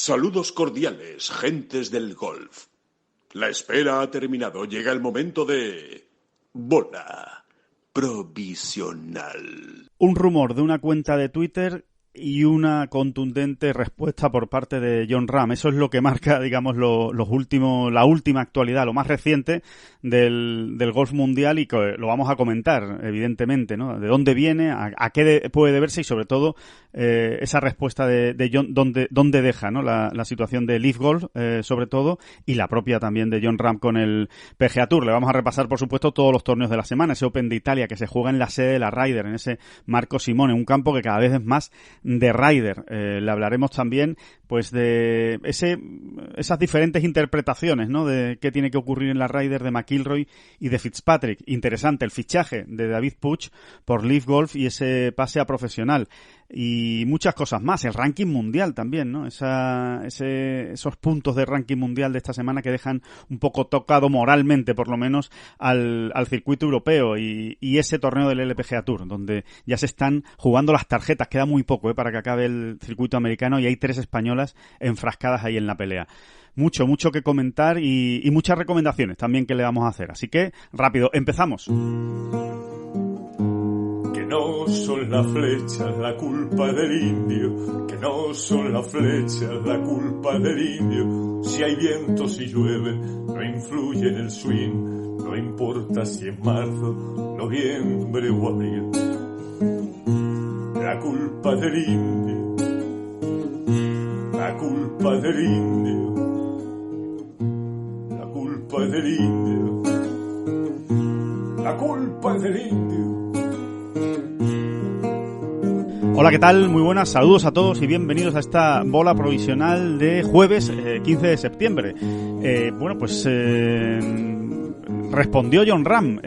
Saludos cordiales, gentes del golf. La espera ha terminado. Llega el momento de... bola provisional. Un rumor de una cuenta de Twitter y una contundente respuesta por parte de Jon Rahm. Eso es lo que marca, digamos, la última actualidad, lo más reciente del golf mundial, y que lo vamos a comentar, evidentemente, ¿no? De dónde viene, a qué puede deberse, y sobre todo esa respuesta de Jon, dónde deja, ¿no? La situación de Live Golf, sobre todo, y la propia también de Jon Rahm con el PGA Tour. Le vamos a repasar, por supuesto, todos los torneos de la semana, ese Open de Italia que se juega en la sede de la Ryder, en ese Marco Simone, un campo que cada vez es más de Ryder. Le hablaremos también pues de esas diferentes interpretaciones, ¿no? De qué tiene que ocurrir en la Ryder de McIlroy y de Fitzpatrick. Interesante el fichaje de David Puig por Live Golf y ese pase a profesional. Y muchas cosas más. El ranking mundial también, ¿no? Esos puntos de ranking mundial de esta semana que dejan un poco tocado moralmente, por lo menos, al circuito europeo y ese torneo del LPGA Tour, donde ya se están jugando las tarjetas. Queda muy poco, para que acabe el circuito americano, y hay 3 españolas enfrascadas ahí en la pelea. Mucho que comentar y muchas recomendaciones también que le vamos a hacer. Así que, rápido, empezamos. Que no son las flechas la culpa del indio, que no son las flechas la culpa del indio. Si hay viento, si llueve, no influye en el swing, no importa si es marzo, noviembre o abril. La culpa del indio, la culpa del indio, la culpa del indio, la culpa del indio. Hola, ¿qué tal? Muy buenas, saludos a todos y bienvenidos a esta bola provisional de jueves 15 de septiembre. Respondió Jon Rahm.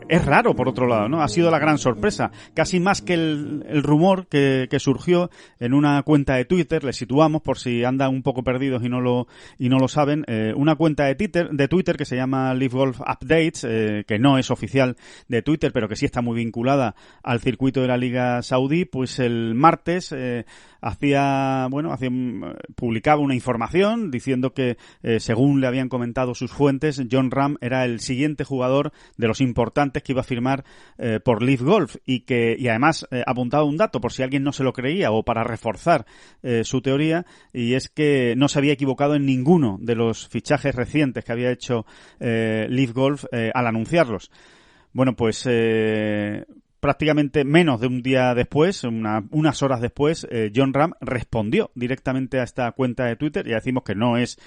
Es raro, por otro lado, ¿no? Ha sido la gran sorpresa. Casi más que el rumor que surgió en una cuenta de Twitter. Les situamos por si andan un poco perdidos y no lo saben. Una cuenta de Twitter que se llama Live Golf Updates, que no es oficial de Twitter, pero que sí está muy vinculada al circuito de la Liga Saudí. Pues el martes publicaba una información diciendo que, según le habían comentado sus fuentes, Jon Rahm era el siguiente jugador de los importantes que iba a firmar por Live Golf, y además apuntaba un dato por si alguien no se lo creía o para reforzar su teoría, y es que no se había equivocado en ninguno de los fichajes recientes que había hecho Live Golf al anunciarlos. Bueno, pues prácticamente menos de un día después, unas horas después, Jon Rahm respondió directamente a esta cuenta de Twitter. Ya decimos que no es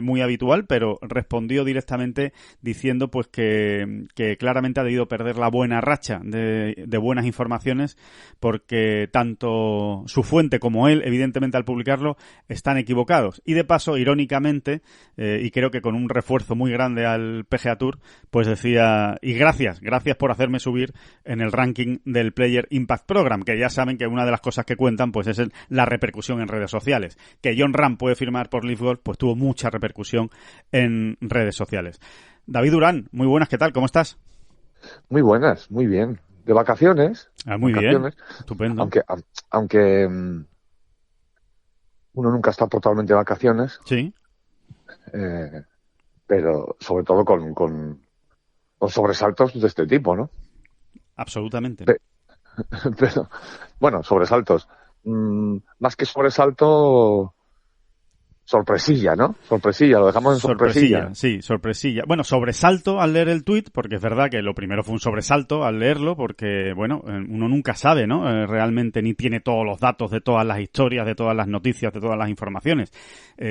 muy habitual, pero respondió directamente diciendo pues que claramente ha debido perder la buena racha de buenas informaciones, porque tanto su fuente como él, evidentemente al publicarlo, están equivocados. Y de paso, irónicamente, y creo que con un refuerzo muy grande al PGA Tour, pues decía, y gracias por hacerme subir en el ranking del Player Impact Program, que ya saben que una de las cosas que cuentan pues es la repercusión en redes sociales. Que Jon Rahm puede firmar por Live Golf, pues tuvo mucha repercusión en redes sociales. David Durán, muy buenas, ¿qué tal? ¿Cómo estás? Muy buenas, muy bien. ¿De vacaciones? Muy bien, estupendo. Aunque uno nunca está totalmente de vacaciones. Sí. Pero sobre todo con sobresaltos de este tipo, ¿no? Absolutamente. Pero, bueno, sobresaltos. Más que sobresalto, sorpresilla, ¿no? Sorpresilla, lo dejamos en sorpresilla. Sí, sorpresilla. Bueno, sobresalto al leer el tuit, porque es verdad que lo primero fue un sobresalto al leerlo, porque, bueno, uno nunca sabe, ¿no? Realmente ni tiene todos los datos de todas las historias, de todas las noticias, de todas las informaciones.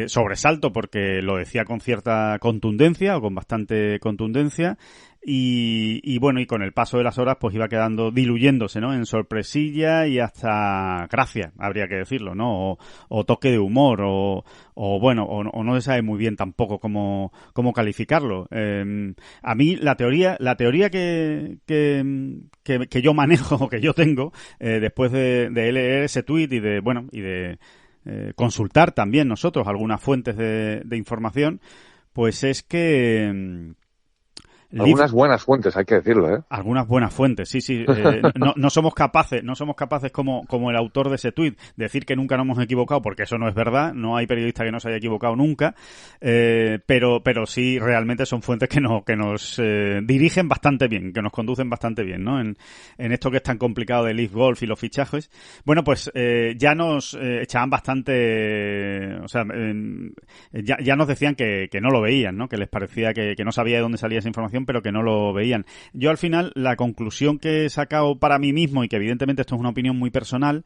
Sobresalto porque lo decía con cierta contundencia, o con bastante contundencia, y bueno, y con el paso de las horas pues iba quedando diluyéndose, ¿no? En sorpresilla y hasta gracia, habría que decirlo, ¿no? O toque de humor, o no se sabe muy bien tampoco cómo calificarlo. A mí la teoría que yo manejo, o que yo tengo, después de leer ese tuit y de consultar también nosotros algunas fuentes de información, pues es que Algunas buenas fuentes, hay que decirlo, ¿eh? Algunas buenas fuentes, sí. No somos capaces como el autor de ese tuit, de decir que nunca nos hemos equivocado, porque eso no es verdad, no hay periodista que no se haya equivocado nunca, pero sí realmente son fuentes que nos dirigen bastante bien, que nos conducen bastante bien, ¿no? En esto que es tan complicado de Leaf Golf y los fichajes. Bueno, pues ya nos echaban bastante, o sea, ya nos decían que no lo veían, ¿no? Que les parecía que no sabía de dónde salía esa información, pero que no lo veían. Yo al final, la conclusión que he sacado para mí mismo, y que evidentemente esto es una opinión muy personal,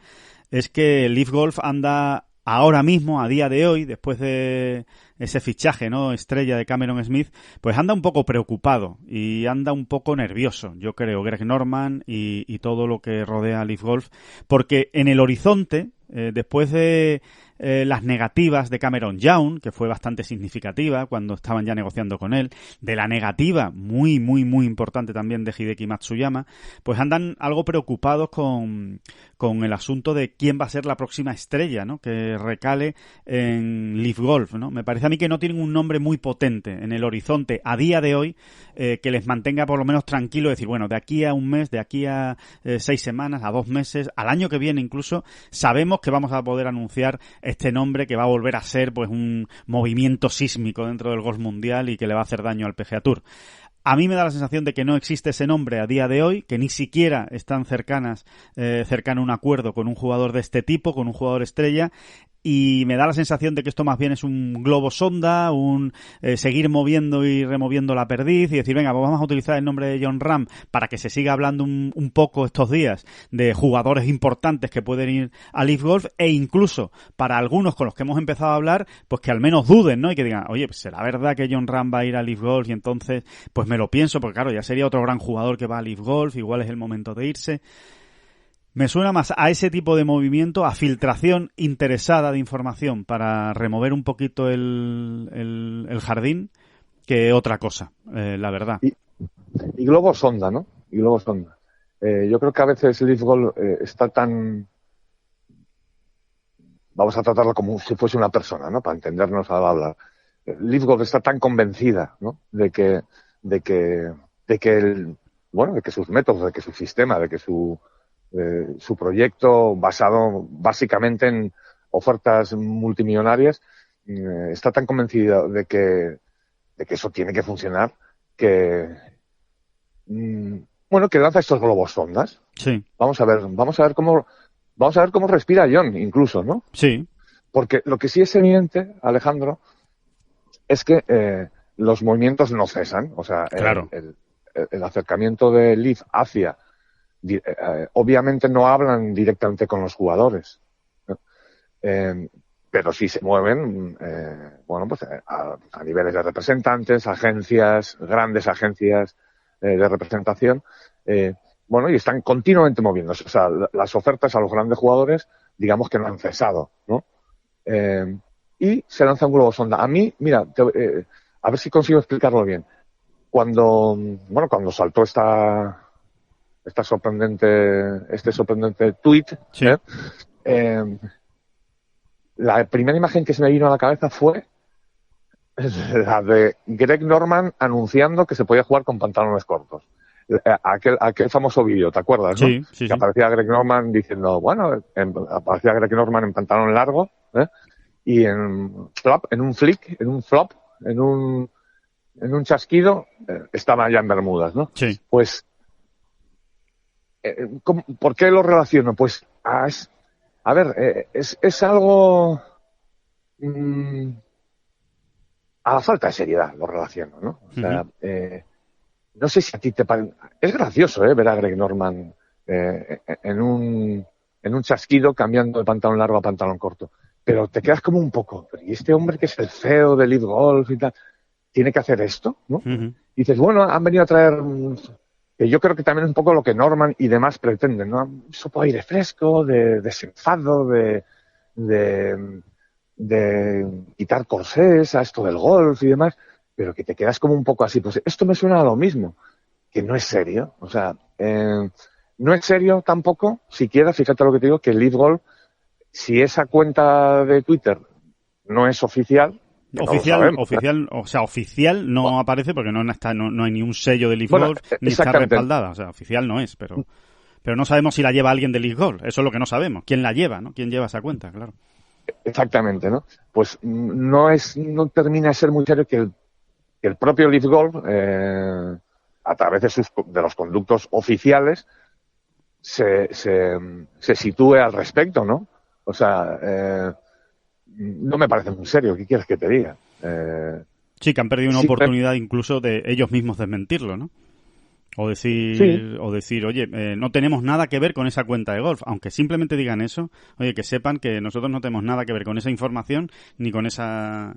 es que Leaf Golf anda ahora mismo, a día de hoy, después de ese fichaje, ¿no? Estrella de Cameron Smith, pues anda un poco preocupado y anda un poco nervioso, yo creo, Greg Norman y todo lo que rodea a Leaf Golf, porque en el horizonte, después de las negativas de Cameron Young, que fue bastante significativa cuando estaban ya negociando con él, de la negativa muy importante también de Hideki Matsuyama, pues andan algo preocupados con el asunto de quién va a ser la próxima estrella, ¿no? Que recale en Leaf Golf, ¿no? Me parece a mí que no tienen un nombre muy potente en el horizonte a día de hoy, que les mantenga por lo menos tranquilo, decir, bueno, de aquí a un mes, de aquí a 6 semanas, a 2 meses, al año que viene incluso, sabemos que vamos a poder anunciar este nombre que va a volver a ser pues un movimiento sísmico dentro del golf mundial y que le va a hacer daño al PGA Tour. A mí me da la sensación de que no existe ese nombre a día de hoy, que ni siquiera están cercano a un acuerdo con un jugador de este tipo, con un jugador estrella, y me da la sensación de que esto más bien es un globo sonda, seguir moviendo y removiendo la perdiz y decir, venga, pues vamos a utilizar el nombre de Jon Rahm para que se siga hablando un poco estos días de jugadores importantes que pueden ir a Leaf Golf, e incluso para algunos con los que hemos empezado a hablar, pues que al menos duden, ¿no? Y que digan, oye, pues será verdad que Jon Rahm va a ir a Leaf Golf, y entonces pues me lo pienso, porque claro, ya sería otro gran jugador que va a Leaf Golf, igual es el momento de irse. Me suena más a ese tipo de movimiento, a filtración interesada de información para remover un poquito el jardín, que otra cosa, la verdad. Y globo sonda, ¿no? Y globo sonda. Yo creo que a veces Leaf Golf está tan... Vamos a tratarlo como si fuese una persona, ¿no? Para entendernos al hablar. Leaf Golf está tan convencida, ¿no? De que sus métodos, de que su sistema, de que su proyecto basado básicamente en ofertas multimillonarias, está tan convencido de que eso tiene que funcionar, que lanza estos globos sondas. Sí. Vamos a ver cómo respira Jon, incluso, ¿no? Sí. Porque lo que sí es evidente, Alejandro, es que los movimientos no cesan. O sea, claro. El acercamiento de Leaf hacia... obviamente no hablan directamente con los jugadores, ¿no? Pero sí se mueven a niveles de representantes, agencias, grandes agencias de representación, y están continuamente moviéndose. O sea, las ofertas a los grandes jugadores, digamos que no han cesado, ¿no? Y se lanza un globo sonda. A mí, mira, a ver si consigo explicarlo bien. Cuando saltó este sorprendente tweet, sí. La primera imagen que se me vino a la cabeza fue la de Greg Norman anunciando que se podía jugar con pantalones cortos. Aquel famoso vídeo, ¿te acuerdas? Sí, ¿no? sí, que aparecía Greg Norman diciendo, aparecía Greg Norman en pantalón largo, y en un chasquido, estaba ya en Bermudas, ¿no? Sí. Pues, ¿por qué lo relaciono? Pues, es algo a la falta de seriedad lo relaciono, ¿no? O sea, no sé si a ti te parece... Es gracioso, ver a Greg Norman en un chasquido cambiando de pantalón largo a pantalón corto. Pero te quedas como un poco... ¿Y este hombre que es el CEO de Leaf Golf y tal, tiene que hacer esto? ¿No? Y dices, bueno, han venido a traer... que yo creo que también es un poco lo que Norman y demás pretenden, ¿no? Un sopo de aire fresco, de desenfado, de quitar corsés a esto del golf y demás, pero que te quedas como un poco así. Pues esto me suena a lo mismo, que no es serio. O sea, no es serio tampoco, siquiera, fíjate lo que te digo, que el Leaf Golf, si esa cuenta de Twitter no es oficial, Oficial no aparece porque no hay ni un sello de Leaf Golf, ni está respaldada. O sea, oficial no es, pero no sabemos si la lleva alguien de Leaf Golf. Eso es lo que no sabemos. ¿Quién la lleva, no? ¿Quién lleva esa cuenta? Claro. Exactamente, ¿no? Pues no termina de ser muy serio que el propio Leaf Golf, a través de los conductos oficiales, se sitúe al respecto, ¿no? O sea, no me parece muy serio. ¿Qué quieres que te diga? Sí, que han perdido una oportunidad incluso de ellos mismos desmentirlo, ¿no? O decir, oye, no tenemos nada que ver con esa cuenta de golf. Aunque simplemente digan eso, oye, que sepan que nosotros no tenemos nada que ver con esa información ni con esa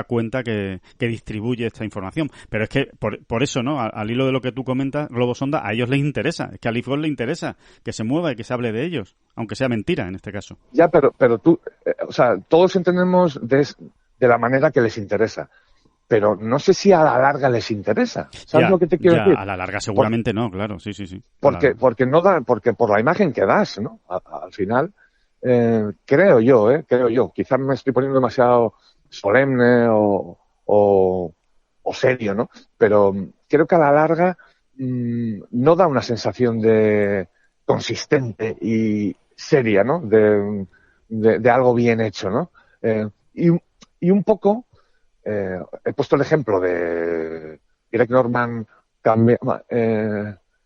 cuenta que distribuye esta información. Pero es que, por eso, ¿no? Al hilo de lo que tú comentas, Globo Sonda, a ellos les interesa. Es que a Leaf Golf le interesa que se mueva y que se hable de ellos. Aunque sea mentira, en este caso. Ya, pero tú, o sea, todos entendemos de la manera que les interesa. Pero no sé si a la larga les interesa. ¿Sabes lo que te quiero decir? A la larga seguramente no, claro, sí. Porque por la imagen que das, ¿no? Al final, creo yo, quizás me estoy poniendo demasiado solemne o serio, ¿no? Pero creo que a la larga no da una sensación de consistente y seria, ¿no? De algo bien hecho, ¿no? Y un poco, he puesto el ejemplo de Greg Norman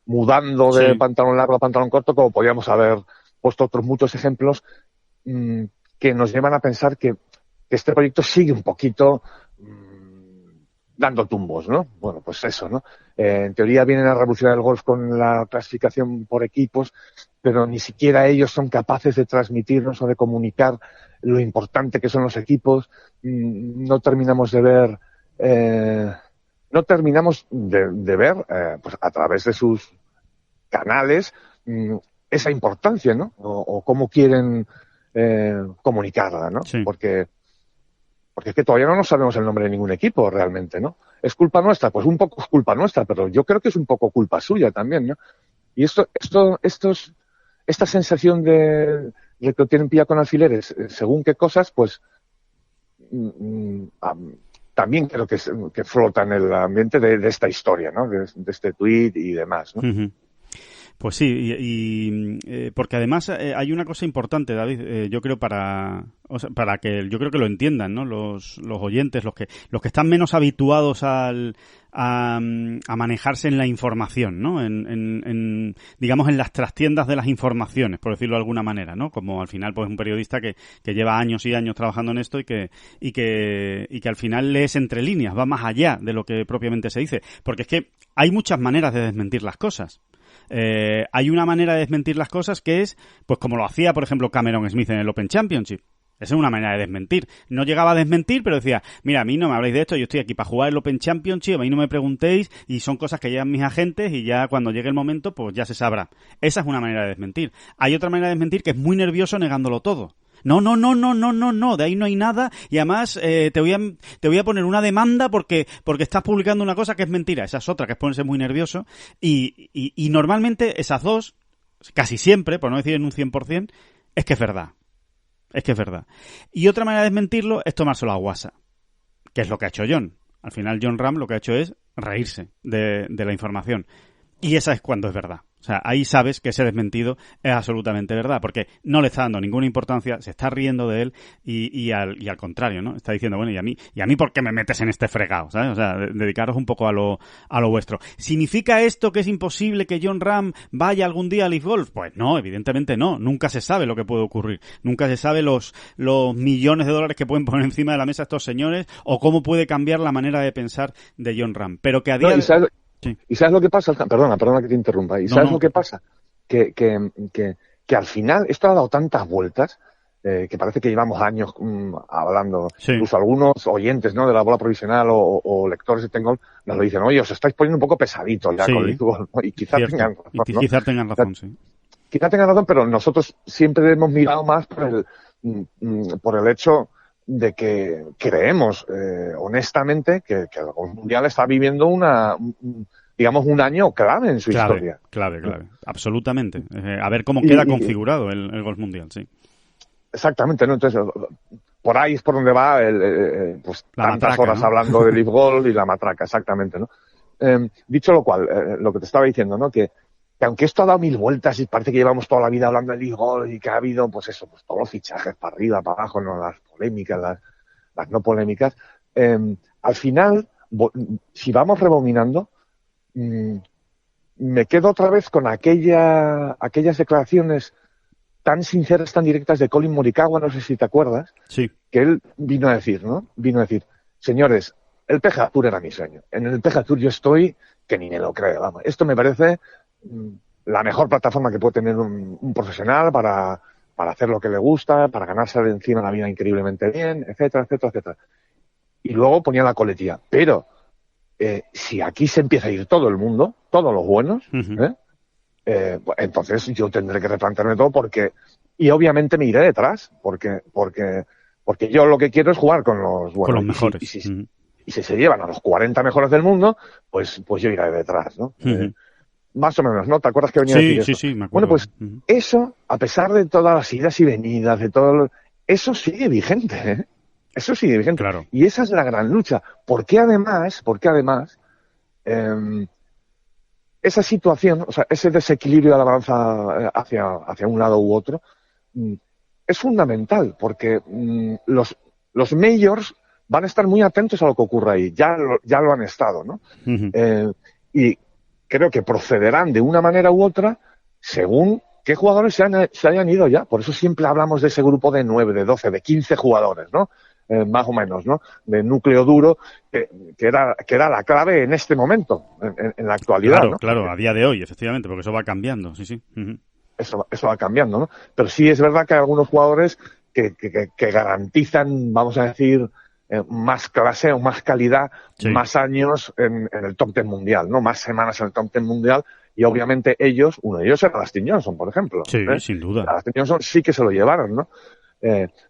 mudando de pantalón largo a pantalón corto, como podríamos haber puesto otros muchos ejemplos que nos llevan a pensar que este proyecto sigue un poquito dando tumbos, ¿no? Bueno, pues eso, ¿no? En teoría vienen a revolucionar el golf con la clasificación por equipos, pero ni siquiera ellos son capaces de transmitirnos o de comunicar lo importante que son los equipos. No terminamos de ver, pues a través de sus canales esa importancia, ¿no? O cómo quieren comunicarla, ¿no? Sí. Porque es que todavía no sabemos el nombre de ningún equipo realmente, ¿no? ¿Es culpa nuestra? Pues un poco es culpa nuestra, pero yo creo que es un poco culpa suya también, ¿no? Y esta sensación de que lo tienen pillado con alfileres, según qué cosas, pues también creo que flota en el ambiente de esta historia, ¿no? De este tuit y demás, ¿no? Uh-huh. Pues sí, porque además hay una cosa importante, David, yo creo para que yo creo que lo entiendan, ¿no? Los oyentes, los que están menos habituados a manejarse en la información, ¿no? Digamos en las trastiendas de las informaciones, por decirlo de alguna manera, ¿no? Como al final pues un periodista que lleva años y años trabajando en esto y que al final lees entre líneas, va más allá de lo que propiamente se dice, porque es que hay muchas maneras de desmentir las cosas. Hay una manera de desmentir las cosas que es, pues como lo hacía, por ejemplo, Cameron Smith en el Open Championship. Esa es una manera de desmentir. No llegaba a desmentir, pero decía, mira, a mí no me habléis de esto, yo estoy aquí para jugar el Open Championship, a mí no me preguntéis, y son cosas que llevan mis agentes, y ya cuando llegue el momento, pues ya se sabrá. Esa es una manera de desmentir. Hay otra manera de desmentir que es muy nervioso negándolo todo. No, de ahí no hay nada, y además te voy a poner una demanda porque estás publicando una cosa que es mentira. Esa es otra, que es ponerse muy nervioso, y normalmente esas dos, casi siempre, por no decir en un 100%, es que es verdad. Es que es verdad. Y otra manera de desmentirlo es tomárselo a guasa, que es lo que ha hecho John. Al final Jon Rahm lo que ha hecho es reírse de la información. Y esa es cuando es verdad. O sea, ahí sabes que ese desmentido es absolutamente verdad, porque no le está dando ninguna importancia, se está riendo de él y al contrario, ¿no? Está diciendo, bueno, ¿y a mí por qué me metes en este fregado? ¿Sabes? O sea, dedicaros un poco a lo vuestro. ¿Significa esto que es imposible que Jon Rahm vaya algún día a Leaf Golf? Pues no, evidentemente no. Nunca se sabe lo que puede ocurrir. Nunca se sabe los millones de dólares que pueden poner encima de la mesa estos señores o cómo puede cambiar la manera de pensar de Jon Rahm. Pero que a día Sí. ¿Y sabes lo que pasa? Perdona que te interrumpa. ¿Y sabes lo que pasa? Que al final esto ha dado tantas vueltas que parece que llevamos años hablando. Sí. Incluso algunos oyentes, ¿no? De la bola provisional o lectores de Tengol nos lo dicen, oye, os estáis poniendo un poco pesaditos ya con el fútbol, ¿no? Y quizás tengan razón, ¿no? Quizás tengan razón, sí. Quizás tengan razón, pero nosotros siempre hemos mirado más por el hecho de que creemos honestamente que el golf mundial está viviendo un año clave en su historia. Clave. Absolutamente. A ver cómo queda configurado el golf mundial, sí. Exactamente, ¿no? Entonces, por ahí es por donde va pues la tantas matraca, horas ¿no? hablando de Leaf Golf y la matraca, exactamente, ¿no? Dicho lo cual, lo que te estaba diciendo, ¿no? Que aunque esto ha dado 1000 vueltas y parece que llevamos toda la vida hablando de Leaf Golf y que ha habido, pues eso, pues todos los fichajes para arriba, para abajo, ¿no? Las polémicas, las no polémicas, al final, si vamos rebobinando, me quedo otra vez con aquellas declaraciones tan sinceras, tan directas de Colin Morikawa, no sé si te acuerdas, Sí. que él vino a decir, ¿no? Vino a decir, señores, el PGA Tour era mi sueño. En el PGA Tour yo estoy, que ni me lo creo, vamos. Esto me parece la mejor plataforma que puede tener un profesional para hacer lo que le gusta, para ganarse de encima la vida increíblemente bien, etcétera, etcétera, etcétera. Y luego ponía la coletilla. Pero si aquí se empieza a ir todo el mundo, todos los buenos, Uh-huh. entonces yo tendré que replantearme todo y obviamente me iré detrás, porque yo lo que quiero es jugar con los buenos. Con los mejores. Y si se llevan a los 40 mejores del mundo, pues yo iré detrás, ¿no? Uh-huh. Más o menos, ¿no? ¿Te acuerdas que venía a decir Sí, esto? sí, me acuerdo. Bueno, pues eso, a pesar de todas las idas y venidas, eso sigue vigente, ¿eh? Eso sigue vigente. Claro. Y esa es la gran lucha. Porque además, esa situación, o sea, ese desequilibrio de la balanza hacia un lado u otro, es fundamental, porque los majors van a estar muy atentos a lo que ocurra ahí. Ya lo han estado, ¿no? Uh-huh. Y creo que procederán de una manera u otra según qué jugadores se hayan ido ya. Por eso siempre hablamos de ese grupo de 9, de 12, de 15 jugadores, ¿no? Más o menos, ¿no? De núcleo duro, que era la clave en este momento, en la actualidad, Claro, ¿no? claro, a día de hoy, efectivamente, porque eso va cambiando, sí. Uh-huh. Eso va cambiando, ¿no? Pero sí es verdad que hay algunos jugadores que garantizan, vamos a decir, más clase o más calidad, Sí. más años en el top 10 mundial, ¿no? Más semanas en el top 10 mundial, y obviamente uno de ellos era Dustin Johnson, por ejemplo. Sí, sin duda. A Dustin Johnson sí que se lo llevaron, ¿no?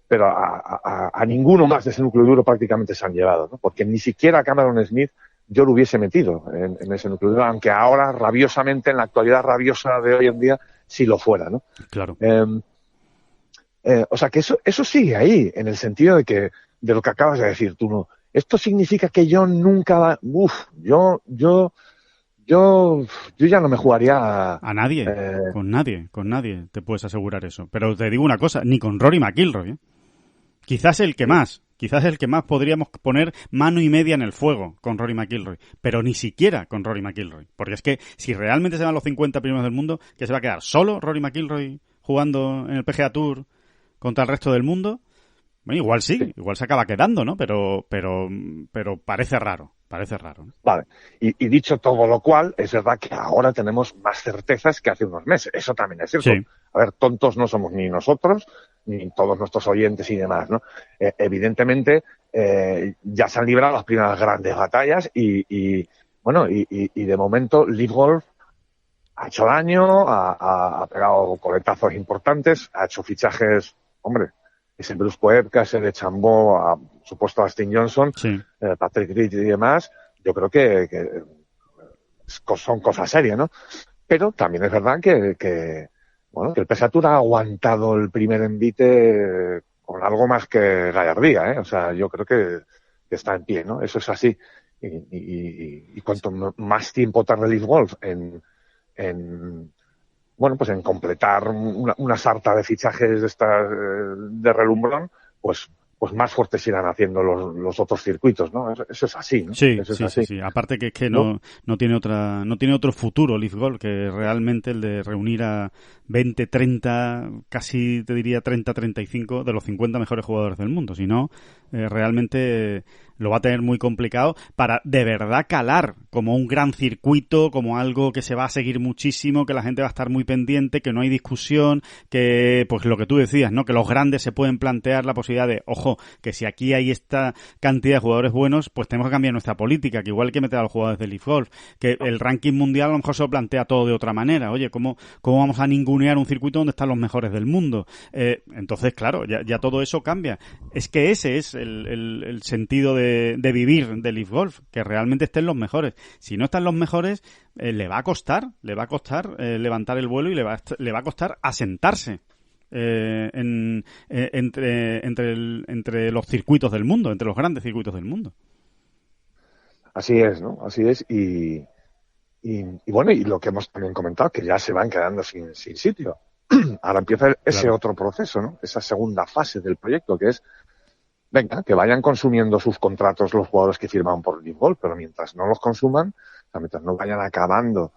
Pero a ninguno más de ese núcleo duro prácticamente se han llevado, ¿no? Porque ni siquiera a Cameron Smith yo lo hubiese metido en ese núcleo duro, aunque ahora rabiosamente, en la actualidad rabiosa de hoy en día, sí lo fuera, ¿no? Claro. O sea que eso sigue ahí, en el sentido de lo que acabas de decir tú, ¿no? Esto significa que yo nunca yo ya no me jugaría a nadie, con nadie te puedes asegurar eso. Pero te digo una cosa, ni con Rory McIlroy, ¿eh? Quizás el que más podríamos poner mano y media en el fuego con Rory McIlroy, pero ni siquiera con Rory McIlroy, porque es que si realmente se van los 50 primeros del mundo, ¿que se va a quedar solo Rory McIlroy jugando en el PGA Tour contra el resto del mundo? Bueno, igual sí, igual se acaba quedando, ¿no? Pero parece raro, ¿no? Vale, y dicho todo lo cual, es verdad que ahora tenemos más certezas que hace unos meses, eso también es cierto. Sí. A ver, tontos no somos ni nosotros, ni todos nuestros oyentes y demás, ¿no? Evidentemente, ya se han librado las primeras grandes batallas y de momento Leaf Golf ha hecho daño, ha pegado coletazos importantes, ha hecho fichajes, hombre, ese Bruce Koepka, ese de Chambó, a supuesto Dustin Johnson, Sí. Patrick Reed y demás, yo creo que son cosas serias, ¿no? Pero también es verdad que el PGA Tour ha aguantado el primer envite con algo más que gallardía, ¿eh? O sea, yo creo que está en pie, ¿no? Eso es así. Y cuanto más tiempo tarde Leaf Golf en completar una sarta de fichajes de relumbrón, pues más fuertes irán haciendo los otros circuitos, ¿no? Eso es así, ¿no? Sí, eso es sí, así. sí. Aparte que es que no tiene otro futuro Leaf Golf que realmente el de reunir a 20, 30, casi te diría 30, 35 de los 50 mejores jugadores del mundo. Si no, realmente lo va a tener muy complicado para de verdad calar como un gran circuito, como algo que se va a seguir muchísimo, que la gente va a estar muy pendiente, que no hay discusión, que pues lo que tú decías, ¿no? Que los grandes se pueden plantear la posibilidad de, ojo, que si aquí hay esta cantidad de jugadores buenos, pues tenemos que cambiar nuestra política, que igual hay que meter a los jugadores de Leaf Golf, que el ranking mundial a lo mejor se lo plantea todo de otra manera. Oye, ¿cómo vamos a ningunear un circuito donde están los mejores del mundo? Entonces, claro, ya todo eso cambia. Es que ese es el sentido de vivir de Leaf Golf, que realmente estén los mejores. Si no están los mejores, le va a costar levantar el vuelo y le va a costar asentarse. entre los circuitos del mundo, entre los grandes circuitos del mundo. Así es, ¿no? Así es. Y bueno, y lo que hemos también comentado, que ya se van quedando sin sitio. Ahora empieza ese otro proceso, ¿no? Esa segunda fase del proyecto, que es, venga, que vayan consumiendo sus contratos los jugadores que firman por Live Golf, pero mientras no los consuman, o sea, mientras no vayan acabando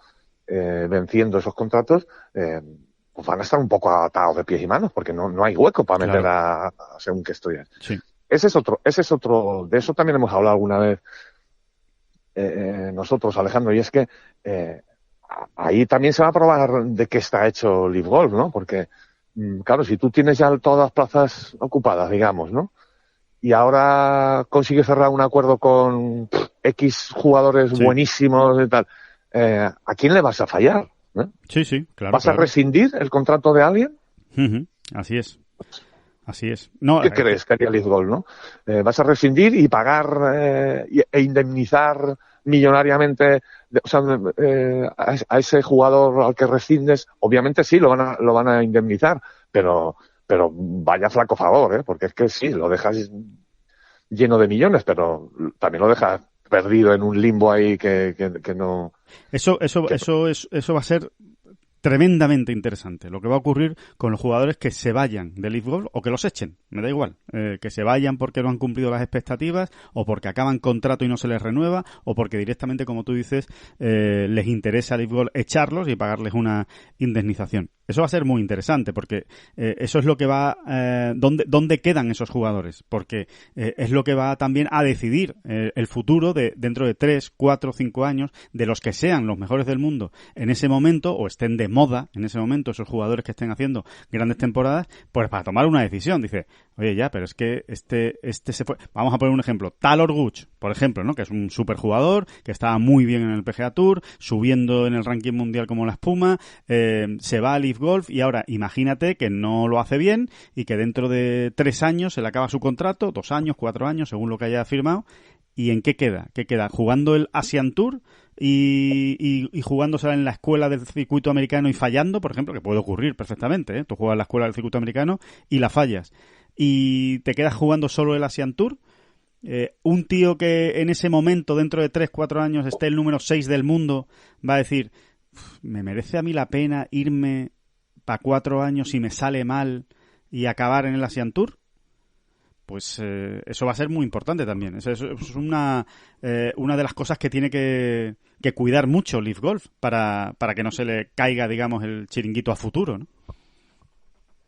venciendo esos contratos, pues van a estar un poco atados de pies y manos, porque no hay hueco para meter a según qué estudiar. Sí. Ese es otro, de eso también hemos hablado alguna vez nosotros, Alejandro, y es que ahí también se va a probar de qué está hecho Live Golf, ¿no? Porque, claro, si tú tienes ya todas las plazas ocupadas, digamos, ¿no? Y ahora consigues cerrar un acuerdo con X jugadores buenísimos y tal, ¿a quién le vas a fallar? Sí, claro. ¿Vas a rescindir el contrato de alguien? Uh-huh. Así es. No, ¿Qué crees que haría Live Golf, no? ¿Vas a rescindir y pagar e indemnizar millonariamente a ese jugador al que rescindes? Obviamente sí, lo van a indemnizar, pero vaya flaco favor, porque es que sí, lo dejas lleno de millones, pero también lo dejas perdido en un limbo ahí que no... Eso va a ser tremendamente interesante lo que va a ocurrir con los jugadores que se vayan de Live Golf o que los echen, me da igual, que se vayan porque no han cumplido las expectativas o porque acaban contrato y no se les renueva o porque directamente, como tú dices, les interesa a Live Golf echarlos y pagarles una indemnización. Eso va a ser muy interesante porque eso es lo que va... ¿dónde quedan esos jugadores? Porque es lo que va también a decidir el futuro de dentro de 3, 4, 5 años de los que sean los mejores del mundo en ese momento o estén de moda en ese momento, esos jugadores que estén haciendo grandes temporadas, pues para tomar una decisión. Dice, oye, ya, pero es que este se fue... Vamos a poner un ejemplo. Talor Gooch, por ejemplo, ¿no? Que es un superjugador, que estaba muy bien en el PGA Tour, subiendo en el ranking mundial como la espuma, se va a Live Golf y ahora imagínate que no lo hace bien y que dentro de 3 años se le acaba su contrato, 2 años, 4 años, según lo que haya firmado. ¿Y en qué queda? ¿Qué queda? ¿Jugando el Asian Tour y jugándose en la escuela del circuito americano y fallando, por ejemplo, que puede ocurrir perfectamente, ¿eh? Tú juegas en la escuela del circuito americano y la fallas y te quedas jugando solo el Asian Tour? Un tío que en ese momento, dentro de 3, 4 años, esté el número 6 del mundo, va a decir, ¿me merece a mí la pena irme para 4 años si me sale mal y acabar en el Asian Tour? Pues eso va a ser muy importante también. Eso es una de las cosas que tiene que cuidar mucho Live Golf para que no se le caiga, digamos, el chiringuito a futuro, ¿no?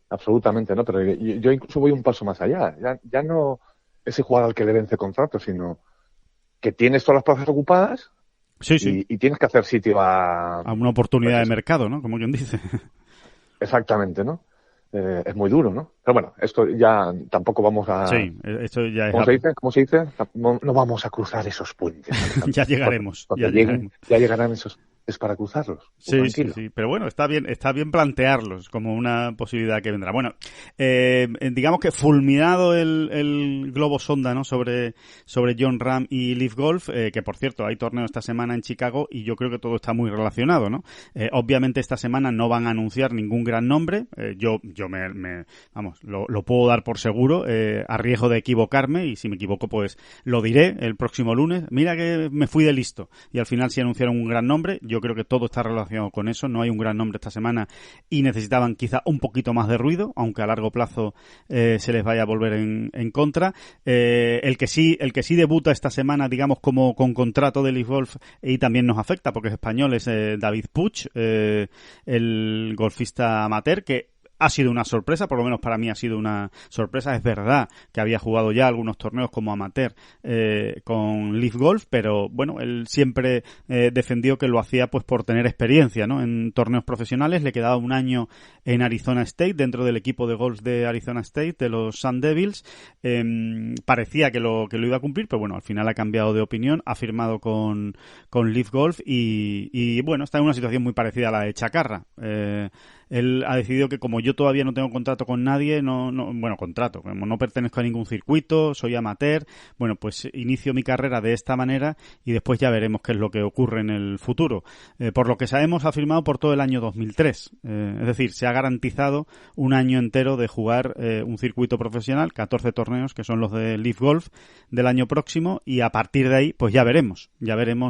Absolutamente, ¿no? Pero yo incluso voy un paso más allá. Ya no ese jugador al que le vence contrato, sino que tienes todas las plazas ocupadas y tienes que hacer sitio a una oportunidad de mercado, ¿no? Como quien dice. Exactamente, ¿no? Es muy duro, ¿no? Pero bueno, esto ya tampoco vamos a... Sí, esto ya es... ¿Cómo se dice? No vamos a cruzar esos puentes. Ya llegaremos. Ya llegarán esos... Es para cruzarlos. Sí. Pero bueno, está bien plantearlos como una posibilidad que vendrá. Bueno, digamos que fulminado el globo sonda, ¿no? sobre Jon Rahm y Live Golf, que por cierto hay torneo esta semana en Chicago y yo creo que todo está muy relacionado, ¿no? Obviamente esta semana no van a anunciar ningún gran nombre. Yo vamos, lo puedo dar por seguro, a riesgo de equivocarme, y si me equivoco pues lo diré el próximo lunes. Mira que me fui de listo y al final sí anunciaron un gran nombre. Yo creo que todo está relacionado con eso. No hay un gran nombre esta semana y necesitaban quizá un poquito más de ruido, aunque a largo plazo se les vaya a volver en contra. El que sí debuta esta semana, digamos, como con contrato de Live Golf y también nos afecta porque es español, es David Puig, el golfista amateur, que ha sido una sorpresa, por lo menos para mí ha sido una sorpresa. Es verdad que había jugado ya algunos torneos como amateur con Live Golf, pero bueno, él siempre defendió que lo hacía pues por tener experiencia, ¿no? En torneos profesionales. Le quedaba un año en Arizona State, dentro del equipo de golf de Arizona State, de los Sun Devils. Parecía que lo iba a cumplir, pero bueno, al final ha cambiado de opinión, ha firmado con Live Golf y bueno, está en una situación muy parecida a la de Chacarra. él ha decidido que como yo todavía no tengo contrato con nadie, contrato, como no pertenezco a ningún circuito, soy amateur, bueno, pues inicio mi carrera de esta manera y después ya veremos qué es lo que ocurre en el futuro. Por lo que sabemos, ha firmado por todo el año 2003, es decir, se ha garantizado un año entero de jugar un circuito profesional, 14 torneos, que son los de Leaf Golf del año próximo, y a partir de ahí, pues ya veremos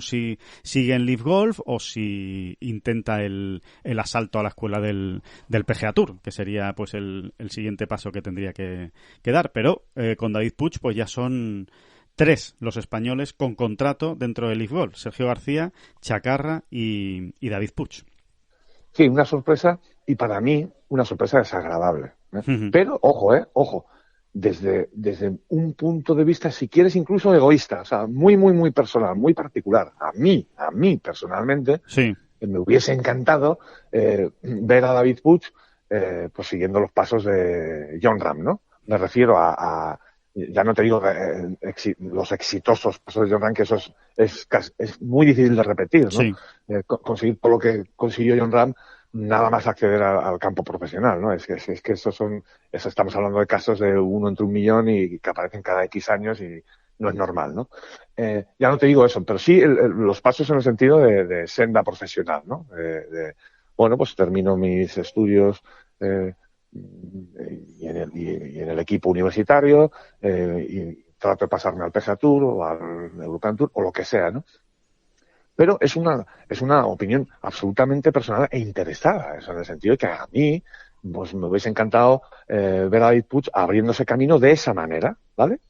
si sigue en Leaf Golf o si intenta el asalto a la escuela del PGA Tour, que sería pues el siguiente paso que tendría que dar. Pero con David Puig pues ya son 3 los españoles con contrato dentro de Leaf Golf: Sergio García, Chacarra y David Puig. Sí, una sorpresa, y para mí una sorpresa desagradable, ¿eh? Uh-huh. Pero ojo, desde un punto de vista, si quieres, incluso egoísta, o sea, muy, muy, muy personal, muy particular. A mí personalmente, sí, me hubiese encantado ver a David Puig pues siguiendo los pasos de Jon Rahm, ¿no? Me refiero a ya no te digo los exitosos pasos de Jon Rahm, que eso es muy difícil de repetir, ¿no? Sí. Conseguir todo lo que consiguió Jon Rahm, nada más acceder al campo profesional, ¿no? Es que eso estamos hablando de casos de 1 entre 1.000.000 y que aparecen cada X años y no es normal, ¿no? Ya no te digo eso, pero sí los pasos en el sentido de senda profesional, ¿no? Bueno, pues termino mis estudios y en el equipo universitario y trato de pasarme al PGA Tour o al European Tour o lo que sea, ¿no? Pero es una opinión absolutamente personal e interesada, en el sentido de que a mí pues me hubiese encantado ver a David Puig abriéndose camino de esa manera, ¿vale?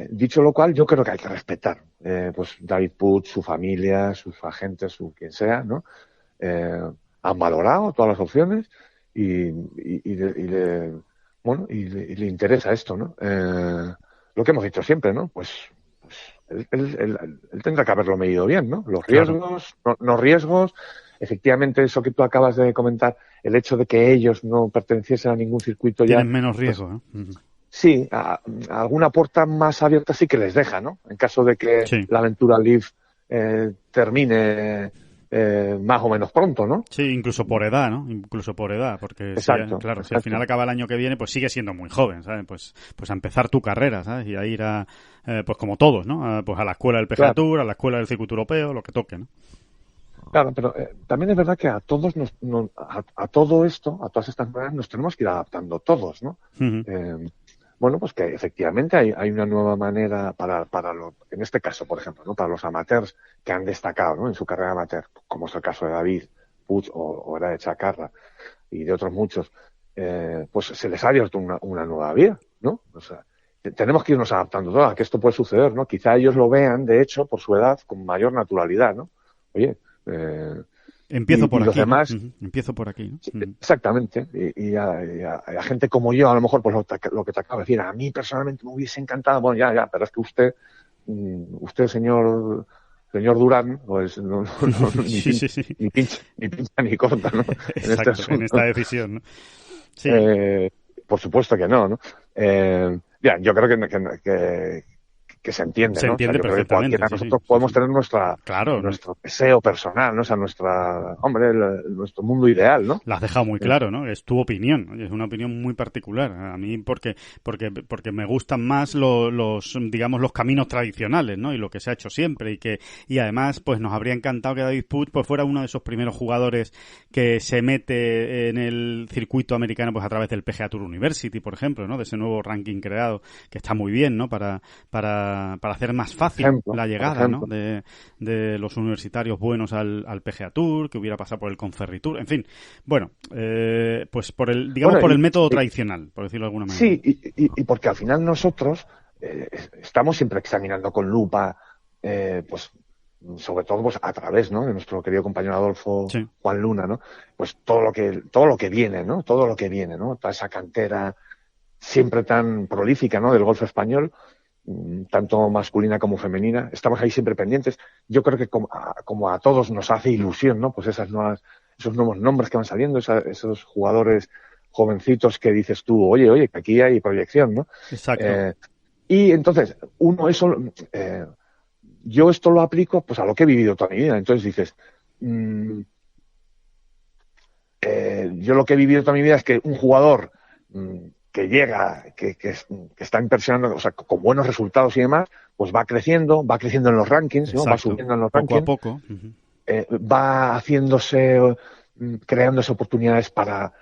Dicho lo cual, yo creo que hay que respetar pues David Puig, su familia, sus agentes, su quien sea, ¿no? Han valorado todas las opciones y le interesa esto, ¿no? Lo que hemos dicho siempre, ¿no? Pues él tendrá que haberlo medido bien, ¿no? Los riesgos, claro. no riesgos. Efectivamente, eso que tú acabas de comentar, el hecho de que ellos no perteneciesen a ningún circuito tienen ya menos riesgo, pues, sí, alguna puerta más abierta sí que les deja, ¿no? En caso de que sí. la aventura Leaf termine más o menos pronto, ¿no? Sí, incluso por edad, ¿no? Incluso por edad, porque exacto, claro, exacto. Si al final acaba el año que viene, pues sigue siendo muy joven, ¿sabes? Pues a empezar tu carrera, ¿sabes? Y a ir pues como todos, ¿no? Pues a la escuela del PGA Tour, a la escuela del circuito europeo, lo que toque, ¿no? Claro, pero también es verdad que a todos a todo esto, a todas estas maneras, nos tenemos que ir adaptando todos, ¿no? Uh-huh. Bueno, pues que efectivamente hay una nueva manera en este caso, por ejemplo, ¿no? Para los amateurs que han destacado, ¿no? En su carrera amateur, como es el caso de David Puig o era de Chacarra y de otros muchos, pues se les ha abierto una nueva vía, ¿no? O sea, tenemos que irnos adaptando todos a que esto puede suceder, ¿no? Quizá ellos lo vean, de hecho, por su edad, con mayor naturalidad, ¿no? Oye, empiezo por aquí. Los demás, uh-huh. Empiezo por aquí, ¿no? Uh-huh. Exactamente. Y a gente como yo, a lo mejor, pues lo que te acabo de decir, a mí personalmente me hubiese encantado, bueno, ya, pero es que usted señor Durán, pues ni pincha ni corta, ¿no? Exacto, en esta decisión, ¿no? Sí. Por supuesto que no, ¿no? Yo creo que se entiende, se ¿no? entiende, o sea, perfectamente. Cualquiera nosotros podemos tener claro, nuestro deseo personal, ¿no? O sea, nuestro mundo ideal, ¿no? Lo has dejado muy claro, ¿no? Es tu opinión, es una opinión muy particular. A mí porque me gustan más los caminos tradicionales, ¿no? Y lo que se ha hecho siempre y además pues nos habría encantado que David Puig pues fuera uno de esos primeros jugadores que se mete en el circuito americano pues a través del PGA Tour University, por ejemplo, ¿no? De ese nuevo ranking creado que está muy bien, ¿no? Para hacer más fácil la llegada, ¿no? de los universitarios buenos al PGA Tour, que hubiera pasado por el Conferry Tour, en fin. Bueno, pues por el método tradicional, por decirlo de alguna manera. Sí, y porque al final nosotros estamos siempre examinando con lupa, pues sobre todo pues a través, ¿no? De nuestro querido compañero Adolfo Juan Luna, ¿no? Pues todo lo que viene, ¿no? Todo lo que viene, ¿no? Toda esa cantera siempre tan prolífica, ¿no? Del golf español, tanto masculina como femenina, estamos ahí siempre pendientes. Yo creo que como a todos nos hace ilusión, ¿no? Pues esos nuevos nombres que van saliendo, esos jugadores jovencitos que dices tú, oye, que aquí hay proyección, ¿no? Exacto. Y entonces, yo esto lo aplico pues a lo que he vivido toda mi vida. Entonces dices, yo lo que he vivido toda mi vida es que un jugador que llega, que está impresionando, o sea, con buenos resultados y demás, pues va creciendo en los rankings, ¿no? Va subiendo en los rankings. Poco a poco. Va haciéndose, creándose oportunidades para,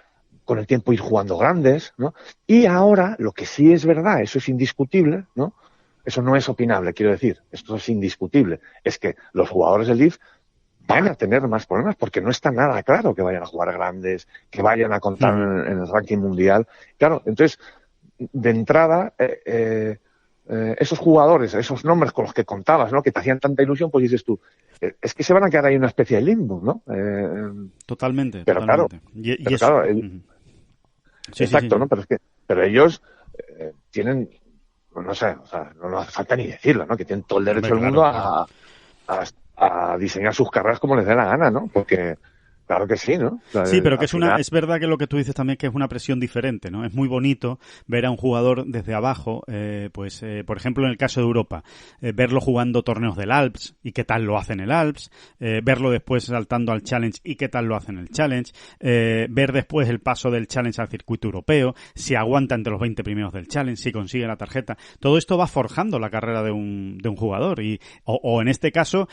con el tiempo, ir jugando grandes, ¿no? Y ahora, lo que sí es verdad, eso es indiscutible, ¿no? Eso no es opinable, quiero decir, esto es indiscutible, es que los jugadores del Leaf van a tener más problemas porque no está nada claro que vayan a jugar grandes, que vayan a contar en el ranking mundial. Claro, entonces, de entrada, esos jugadores, esos nombres con los que contabas, ¿no? Que te hacían tanta ilusión, pues dices tú, es que se van a quedar ahí en una especie de limbo, ¿no? Totalmente. Pero totalmente. claro, exacto, sí. ¿no? Pero ellos tienen, no sé, o sea, no hace falta ni decirlo, ¿no? Que tienen todo el derecho del mundo a diseñar sus carreras como les dé la gana, ¿no? Porque claro que sí, ¿no? O sea, sí, pero que es verdad que lo que tú dices también que es una presión diferente, ¿no? Es muy bonito ver a un jugador desde abajo, por ejemplo, en el caso de Europa, verlo jugando torneos del Alps y qué tal lo hace en el Alps, verlo después saltando al Challenge y qué tal lo hace en el Challenge, ver después el paso del Challenge al circuito europeo, si aguanta entre los 20 primeros del Challenge, si consigue la tarjeta. Todo esto va forjando la carrera de un jugador o en este caso,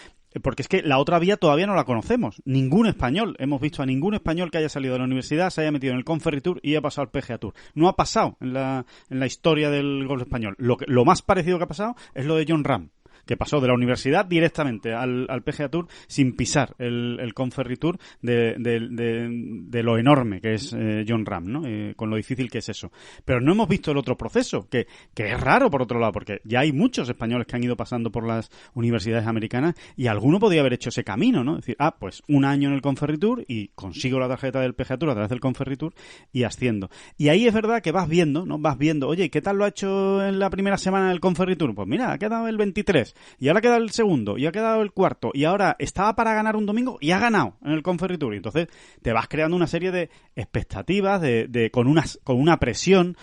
porque es que la otra vía todavía no la conocemos. Ningún español, hemos visto a ningún español que haya salido de la universidad, se haya metido en el Conferry Tour y haya pasado al PGA Tour. No ha pasado en la historia del golf español. Lo más parecido que ha pasado es lo de Jon Rahm, que pasó de la universidad directamente al PGA Tour sin pisar el Conferry Tour de lo enorme que es Jon Rahm, ¿no? Con lo difícil que es eso. Pero no hemos visto el otro proceso, que es raro por otro lado, porque ya hay muchos españoles que han ido pasando por las universidades americanas y alguno podría haber hecho ese camino, ¿no? Es decir, pues un año en el Conferry Tour y consigo la tarjeta del PGA Tour a través del Conferry Tour y asciendo. Y ahí es verdad que vas viendo, ¿no? Vas viendo, oye, ¿qué tal lo ha hecho en la primera semana del Conferry Tour? Pues mira, ha quedado el 23. Y ahora queda el segundo, y ha quedado el cuarto, y ahora estaba para ganar un domingo y ha ganado en el Conferry Tour. Y entonces te vas creando una serie de expectativas con una presión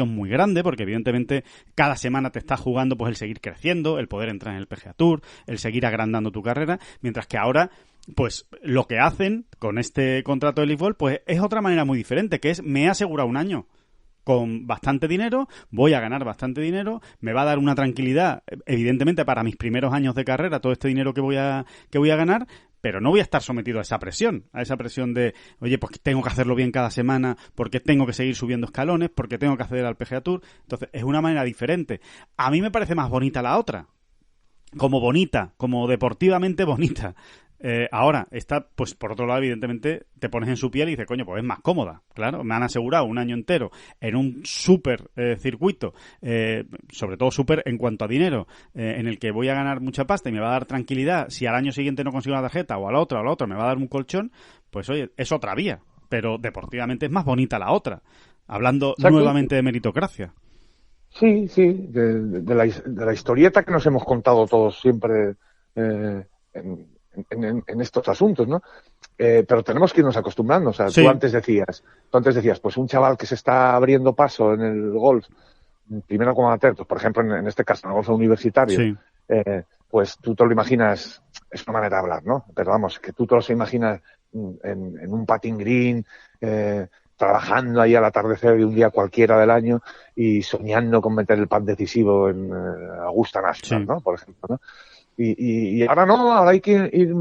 muy grande, porque evidentemente cada semana te estás jugando pues el seguir creciendo, el poder entrar en el PGA Tour, el seguir agrandando tu carrera, mientras que ahora pues lo que hacen con este contrato de Leaf Golf pues es otra manera muy diferente, que es me he asegurado un año con bastante dinero, voy a ganar bastante dinero, me va a dar una tranquilidad, evidentemente para mis primeros años de carrera, todo este dinero que voy a ganar, pero no voy a estar sometido a esa presión de, oye, pues tengo que hacerlo bien cada semana, porque tengo que seguir subiendo escalones, porque tengo que acceder al PGA Tour. Entonces, es una manera diferente. A mí me parece más bonita la otra, como deportivamente bonita. Ahora, está, pues por otro lado, evidentemente, te pones en su piel y dices, coño, pues es más cómoda. Claro, me han asegurado un año entero en un súper circuito, sobre todo súper en cuanto a dinero, en el que voy a ganar mucha pasta y me va a dar tranquilidad. Si al año siguiente no consigo la tarjeta o a la otra me va a dar un colchón, pues oye, es otra vía. Pero deportivamente es más bonita la otra. Hablando nuevamente de meritocracia. Sí, de la historieta que nos hemos contado todos siempre en estos asuntos, ¿no? Pero tenemos que irnos acostumbrando. O sea, sí. Tú antes decías, pues un chaval que se está abriendo paso en el golf, primero como amateur, pues por ejemplo en este caso en el golf universitario, sí. Pues tú te lo imaginas, es una manera de hablar, ¿no? Pero vamos, que tú te lo imaginas en un putting green, trabajando ahí al atardecer de un día cualquiera del año y soñando con meter el putt decisivo en Augusta National, ¿no? Por ejemplo, ¿no? Y ahora no, ahora hay que ir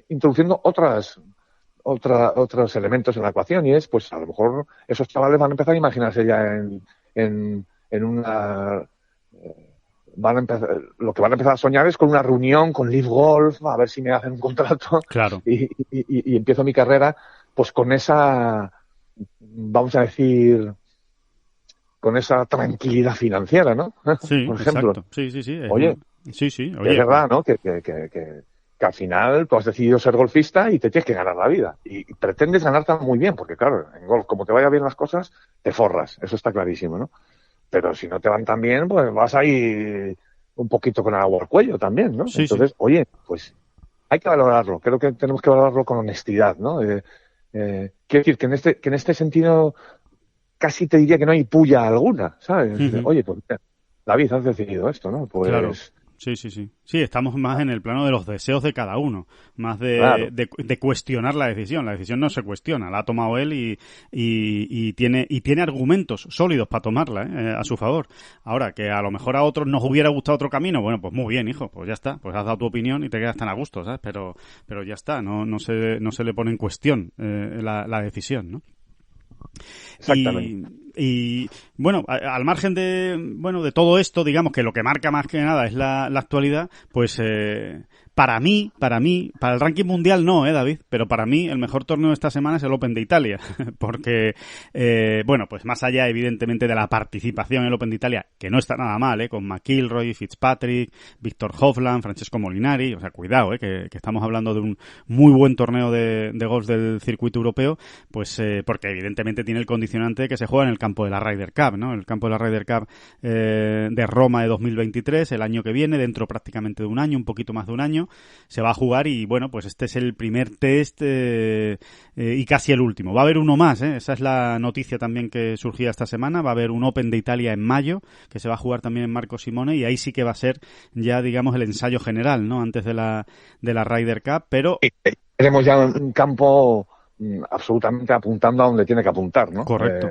introduciendo otros elementos en la ecuación y es, pues a lo mejor esos chavales van a empezar a imaginarse ya en una... lo que van a empezar a soñar es con una reunión con Leaf Golf, a ver si me hacen un contrato. Claro. Y empiezo mi carrera pues con esa, vamos a decir, con esa tranquilidad financiera, ¿no? Sí, por ejemplo. Exacto. Sí. Oye, oye, es verdad, ¿no? Que al final tú has decidido ser golfista y te tienes que ganar la vida. Y pretendes ganártela muy bien, porque claro, en golf, como te vaya bien las cosas, te forras. Eso está clarísimo, ¿no? Pero si no te van tan bien, pues vas ahí un poquito con el agua al cuello también, ¿no? Sí, Entonces, oye, pues hay que valorarlo. Creo que tenemos que valorarlo con honestidad, ¿no? Quiero decir que en este sentido casi te diría que no hay puya alguna, ¿sabes? Uh-huh. Oye, pues David, has decidido esto, ¿no? Pues claro. Sí. Sí, estamos más en el plano de los deseos de cada uno, más Claro. de cuestionar la decisión. La decisión no se cuestiona, la ha tomado él y tiene argumentos sólidos para tomarla, a su favor. Ahora, que a lo mejor a otros nos hubiera gustado otro camino, bueno, pues muy bien, hijo, pues ya está, pues has dado tu opinión y te quedas tan a gusto, ¿sabes? Pero ya está, no se le pone en cuestión la decisión, ¿no? Exactamente. Y bueno, al margen de todo esto, digamos que lo que marca más que nada es la actualidad, pues para mí, para el ranking mundial no, David, pero para mí el mejor torneo de esta semana es el Open de Italia, porque, bueno, pues más allá evidentemente de la participación en el Open de Italia, que no está nada mal, con McIlroy, Fitzpatrick, Víctor Hovland, Francesco Molinari, o sea, cuidado, que estamos hablando de un muy buen torneo de golf del circuito europeo, pues porque evidentemente tiene el condicionante que se juega en el campo de la Ryder Cup, ¿no? El campo de la Ryder Cup de Roma de 2023, el año que viene, dentro prácticamente de un año, un poquito más de un año, se va a jugar y bueno, pues este es el primer test y casi el último. Va a haber uno más, esa es la noticia también que surgía esta semana, va a haber un Open de Italia en mayo, que se va a jugar también en Marco Simone y ahí sí que va a ser ya, digamos, el ensayo general, ¿no? Antes de la Ryder Cup, pero... Tenemos ya un campo absolutamente apuntando a donde tiene que apuntar, ¿no? Correcto.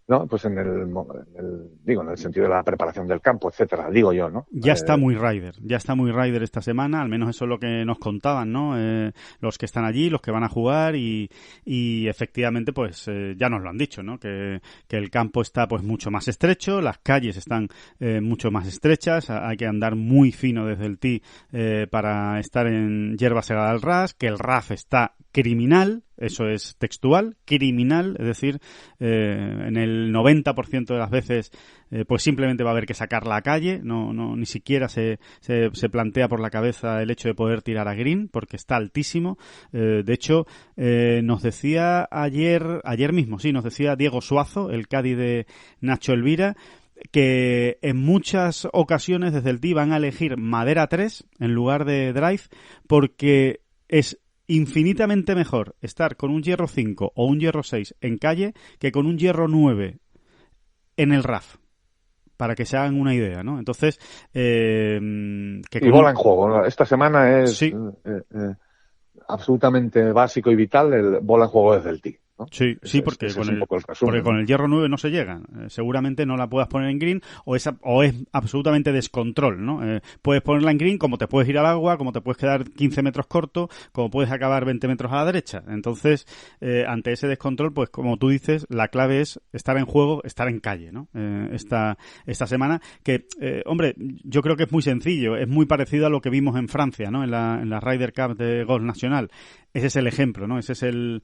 ¿No? Pues en el sentido de la preparación del campo, etcétera, digo yo, ¿no? Ya está muy Ryder esta semana, al menos eso es lo que nos contaban, ¿no? Los que están allí, los que van a jugar y efectivamente, pues ya nos lo han dicho, ¿no? Que el campo está pues mucho más estrecho, las calles están mucho más estrechas, hay que andar muy fino desde el tee para estar en hierba segada al ras, que el RAF está criminal, eso es textual, criminal, es decir, en el 90% de las veces pues simplemente va a haber que sacarla a calle, no ni siquiera se plantea por la cabeza el hecho de poder tirar a green porque está altísimo. De hecho, nos decía ayer mismo, sí, nos decía Diego Suazo, el caddy de Nacho Elvira, que en muchas ocasiones desde el tee van a elegir madera 3 en lugar de drive porque es infinitamente mejor estar con un hierro 5 o un hierro 6 en calle que con un hierro 9 en el RAF, para que se hagan una idea, ¿no? Entonces, y bola en juego, ¿no? Esta semana es sí. Absolutamente básico y vital el bola en juego desde el tee, ¿no? Sí, porque con el hierro 9 no se llega. Seguramente no la puedas poner en green o es absolutamente descontrol, ¿no? Puedes ponerla en green como te puedes ir al agua, como te puedes quedar 15 metros corto, como puedes acabar 20 metros a la derecha. Entonces, ante ese descontrol, pues como tú dices, la clave es estar en juego, estar en calle, ¿no? Esta semana, que, hombre, yo creo que es muy sencillo, es muy parecido a lo que vimos en Francia, ¿no? En la Ryder Cup de golf nacional. Ese es el ejemplo, ¿no? Ese es el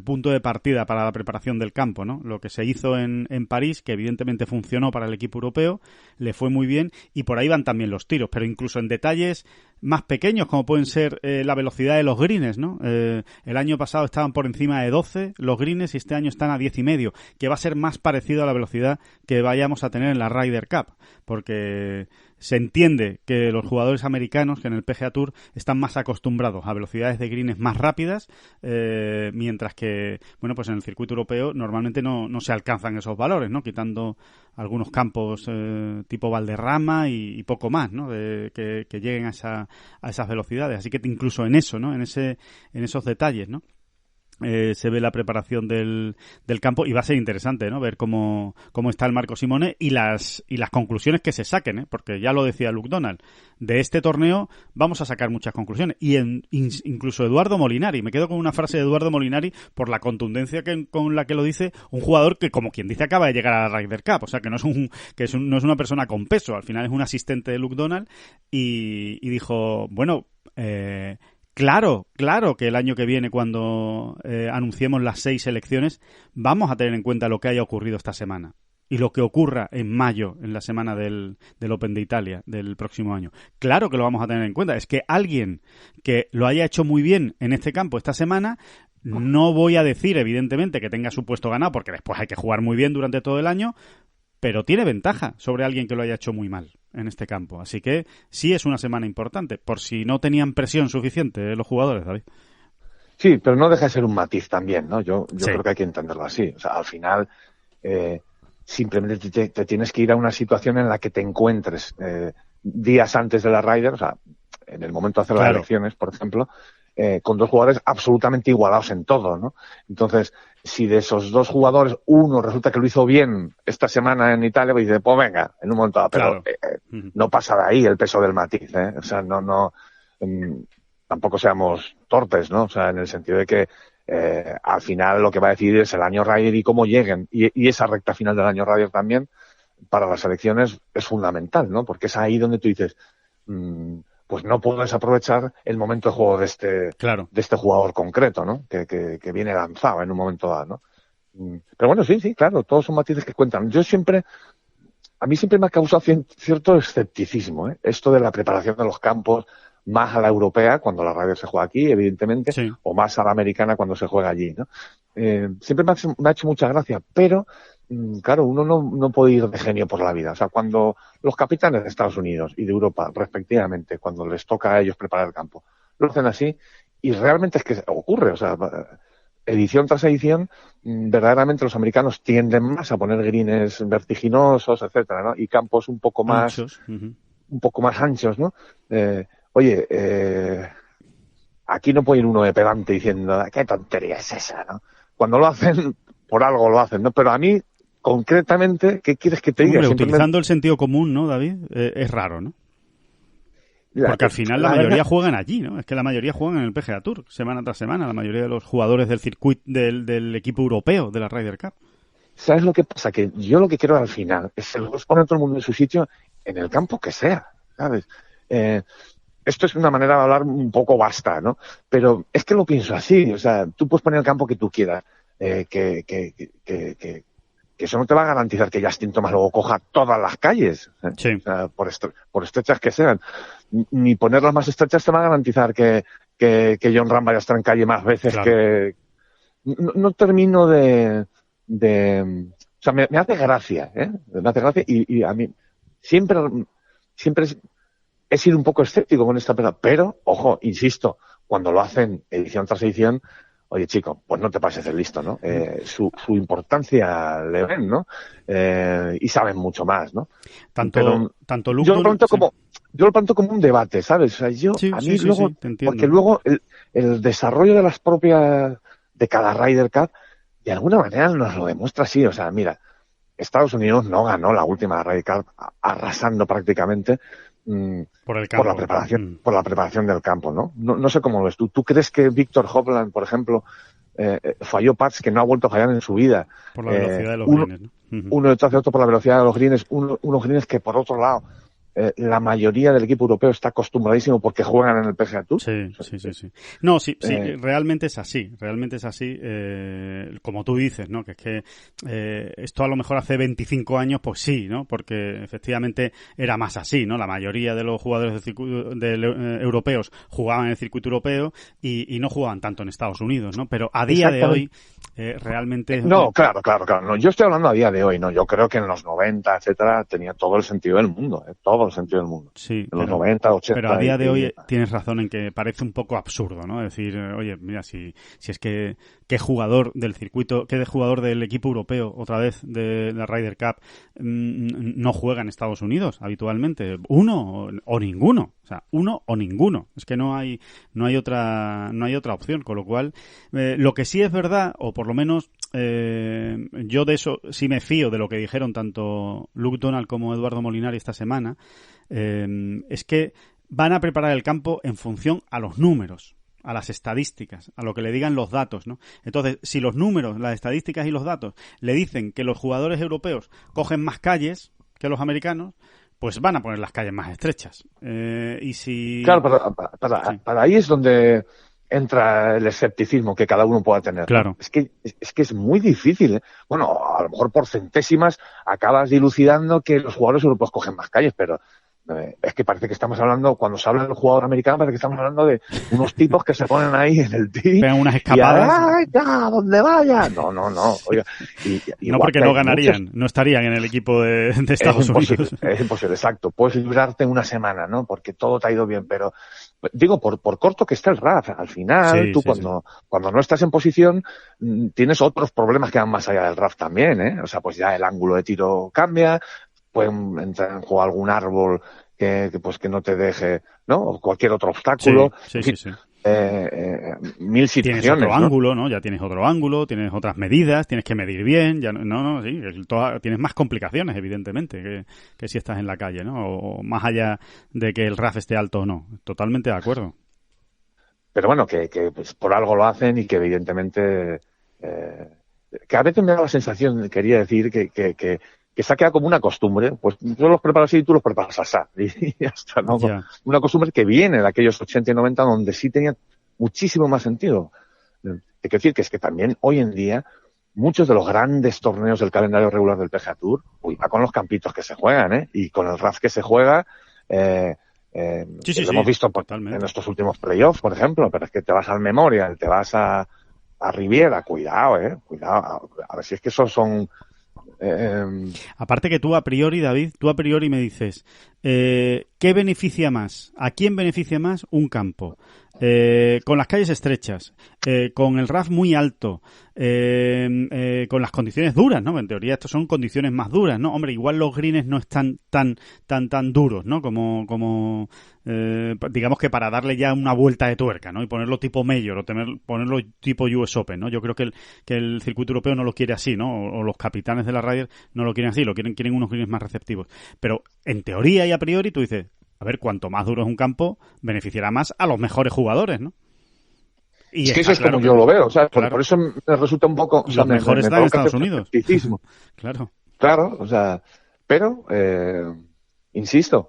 punto de partida para la preparación del campo, ¿no? Lo que se hizo en París, que evidentemente funcionó para el equipo europeo, le fue muy bien y por ahí van también los tiros, pero incluso en detalles más pequeños, como pueden ser la velocidad de los greens, ¿no? El año pasado estaban por encima de 12 los greens y este año están a 10,5, que va a ser más parecido a la velocidad que vayamos a tener en la Ryder Cup, porque se entiende que los jugadores americanos, que en el PGA Tour están más acostumbrados a velocidades de greens más rápidas, mientras que, bueno, pues en el circuito europeo normalmente no se alcanzan esos valores, ¿no? Quitando algunos campos tipo Valderrama y poco más, ¿no? Que lleguen a esas velocidades. Así que incluso en eso, ¿no? En esos detalles, ¿no? Se ve la preparación del campo y va a ser interesante, ¿no? Ver cómo está el Marco Simone y las conclusiones que se saquen, porque ya lo decía Luke Donald, de este torneo vamos a sacar muchas conclusiones y incluso Eduardo Molinari, me quedo con una frase de Eduardo Molinari por la contundencia con la que lo dice un jugador que, como quien dice, acaba de llegar a la Ryder Cup, o sea que no es una persona con peso, al final es un asistente de Luke Donald y dijo, bueno, Claro que el año que viene, cuando anunciemos las 6 selecciones, vamos a tener en cuenta lo que haya ocurrido esta semana y lo que ocurra en mayo, en la semana del Open de Italia del próximo año. Claro que lo vamos a tener en cuenta. Es que alguien que lo haya hecho muy bien en este campo esta semana, no voy a decir, evidentemente, que tenga su puesto ganado, porque después hay que jugar muy bien durante todo el año, pero tiene ventaja sobre alguien que lo haya hecho muy mal en este campo. Así que sí es una semana importante, por si no tenían presión suficiente los jugadores, David. Sí, pero no deja de ser un matiz también, ¿no? Yo Sí. creo que hay que entenderlo así. O sea, al final simplemente te tienes que ir a una situación en la que te encuentres días antes de la Ryder, o sea, en el momento de hacer las elecciones, por ejemplo, con dos jugadores absolutamente igualados en todo, ¿no? Entonces, si de esos dos jugadores uno resulta que lo hizo bien esta semana en Italia, pues dice, pues venga, en un momento dado, pero no pasa de ahí el peso del matiz, ¿eh? O sea, tampoco seamos torpes, ¿no? O sea, en el sentido de que al final lo que va a decidir es el año Ryder y cómo lleguen, y esa recta final del año Ryder también para las elecciones es fundamental, ¿no? Porque es ahí donde tú dices, pues no puedo desaprovechar el momento de juego de este jugador concreto, ¿no? Que viene lanzado en un momento dado, ¿no? Pero bueno, sí, claro, todos son matices que cuentan. A mí siempre me ha causado cierto escepticismo, esto de la preparación de los campos, más a la europea cuando la Ryder se juega aquí, evidentemente, o más a la americana cuando se juega allí, ¿no? Siempre me ha hecho mucha gracia, pero claro, uno no puede ir de genio por la vida. O sea, cuando los capitanes de Estados Unidos y de Europa, respectivamente, cuando les toca a ellos preparar el campo, lo hacen así, y realmente es que ocurre. O sea, edición tras edición, verdaderamente los americanos tienden más a poner greens vertiginosos, etcétera, ¿no? Y campos un poco más anchos, un poco más anchos, ¿no? Aquí no puede ir uno de pedante diciendo, ¿qué tontería es esa, no? Cuando lo hacen, por algo lo hacen, ¿no? Pero a mí, concretamente, ¿qué quieres que te diga? Utilizando el sentido común, ¿no, David? Es raro, ¿no? Porque al final la mayoría juegan allí, ¿no? Es que la mayoría juegan en el PGA Tour, semana tras semana, la mayoría de los jugadores del circuito del equipo europeo de la Ryder Cup. ¿Sabes lo que pasa? Que yo lo que quiero al final es poner a todo el mundo en su sitio en el campo que sea, ¿sabes? Esto es una manera de hablar un poco vasta, ¿no? Pero es que lo pienso así, o sea, tú puedes poner el campo que tú quieras, que eso no te va a garantizar que Justin Thomas luego coja todas las calles, sí. O sea, por estrechas que sean. Ni ponerlas más estrechas te va a garantizar que Jon Rahm vaya a estar en calle más veces. Claro. Que no termino de o sea, me hace gracia, me hace gracia y a mí siempre he sido un poco escéptico con esta pelota, pero ojo, insisto, cuando lo hacen edición tras edición, oye, chico, pues no te pases de listo, ¿no? Su importancia le ven, ¿no? Y saben mucho más, ¿no? Tanto Luke yo lo planto como un debate, ¿sabes? O sea, luego, porque luego el desarrollo de las propias, de cada Ryder Cup, de alguna manera nos lo demuestra así. O sea, mira, Estados Unidos no ganó la última Ryder Cup arrasando prácticamente por la preparación del campo, ¿no? No sé cómo lo ves tú. ¿Tú crees que Victor Hovland, por ejemplo, falló putts que no ha vuelto a fallar en su vida? Por la velocidad de los greens, ¿no? Uno detrás de otro por la velocidad de los greens, unos greens que, por otro lado, la mayoría del equipo europeo está acostumbradísimo porque juegan en el PGA Tour. Sí. No, sí, realmente es así. Como tú dices, ¿no? Que es que esto a lo mejor hace 25 años, pues sí, ¿no? Porque efectivamente era más así, ¿no? La mayoría de los jugadores europeos jugaban en el circuito europeo y no jugaban tanto en Estados Unidos, ¿no? Pero a día de hoy realmente... No, claro. No, yo estoy hablando a día de hoy, ¿no? Yo creo que en los 90, etcétera, tenía todo el sentido del mundo, todo el sentido del mundo. Sí, en los 90, 80... Pero a día de hoy tienes razón en que parece un poco absurdo, ¿no? Decir, oye, mira, si es que qué jugador del circuito, qué jugador del equipo europeo, otra vez de la Ryder Cup, no juega en Estados Unidos habitualmente. Uno o ninguno. O sea, uno o ninguno. Es que no hay otra opción. Con lo cual, lo que sí es verdad, o por lo menos yo de eso sí me fío de lo que dijeron tanto Luke Donald como Eduardo Molinari esta semana, es que van a preparar el campo en función a los números, a las estadísticas, a lo que le digan los datos, ¿no? Entonces, si los números, las estadísticas y los datos le dicen que los jugadores europeos cogen más calles que los americanos, pues van a poner las calles más estrechas. Y si... Claro, para ahí es donde entra el escepticismo que cada uno pueda tener. Claro. Es que es muy difícil, ¿eh? Bueno, a lo mejor por centésimas acabas dilucidando que los jugadores europeos cogen más calles, pero es que parece que estamos hablando, cuando se habla del jugador americano, parece que estamos hablando de unos tipos que se ponen ahí en el tee. Pegan unas escapadas. ¡Ay, ya, donde vaya! No. Oiga, no, porque no ganarían, no estarían en el equipo de Estados Unidos. Es imposible, exacto. Puedes librarte una semana, ¿no? Porque todo te ha ido bien, pero digo, por corto que esté el RAF, al final, cuando no estás en posición, tienes otros problemas que van más allá del RAF también, ¿eh? O sea, pues ya el ángulo de tiro cambia, pueden entrar en juego algún árbol que no te deje, ¿no? O cualquier otro obstáculo. Sí. Mil situaciones. Tienes otro ¿no? ángulo, ¿no? Ya tienes otro ángulo, tienes otras medidas, tienes que medir bien, sí, tienes más complicaciones, evidentemente, que si estás en la calle, ¿no? O más allá de que el RAF esté alto o no. Totalmente de acuerdo. Pero bueno, que pues por algo lo hacen y que evidentemente que a veces me da la sensación, quería decir, que se ha quedado como una costumbre, pues yo los preparo así y tú los preparas así, y ya está, ¿no? Ya. Una costumbre que viene de aquellos 80 y 90 donde sí tenía muchísimo más sentido. Hay que decir que es que también hoy en día muchos de los grandes torneos del calendario regular del PGA Tour, va con los campitos que se juegan, y con el RAF que se juega, lo hemos visto en estos últimos playoffs, por ejemplo, pero es que te vas al Memorial, te vas a Riviera, cuidado, a ver si es que esos son... Aparte que tú a priori, David, me dices, ¿qué beneficia más? ¿A quién beneficia más un campo? Con las calles estrechas, con el RAF muy alto, con las condiciones duras, ¿no? En teoría estos son condiciones más duras, ¿no? Hombre, igual los greens no están tan duros, ¿no? Como digamos que para darle ya una vuelta de tuerca, ¿no? Y ponerlo tipo Major o ponerlo tipo US Open, ¿no? Yo creo que el circuito europeo no lo quiere así, ¿no? O los capitanes de la Ryder no lo quieren así, quieren unos greens más receptivos. Pero en teoría y a priori tú dices, a ver, cuanto más duro es un campo, beneficiará más a los mejores jugadores, ¿no? Y es que eso es claro como yo lo veo, o sea, claro. por eso me resulta un poco... Los mejores están en Estados Unidos. Claro, o sea, pero, insisto,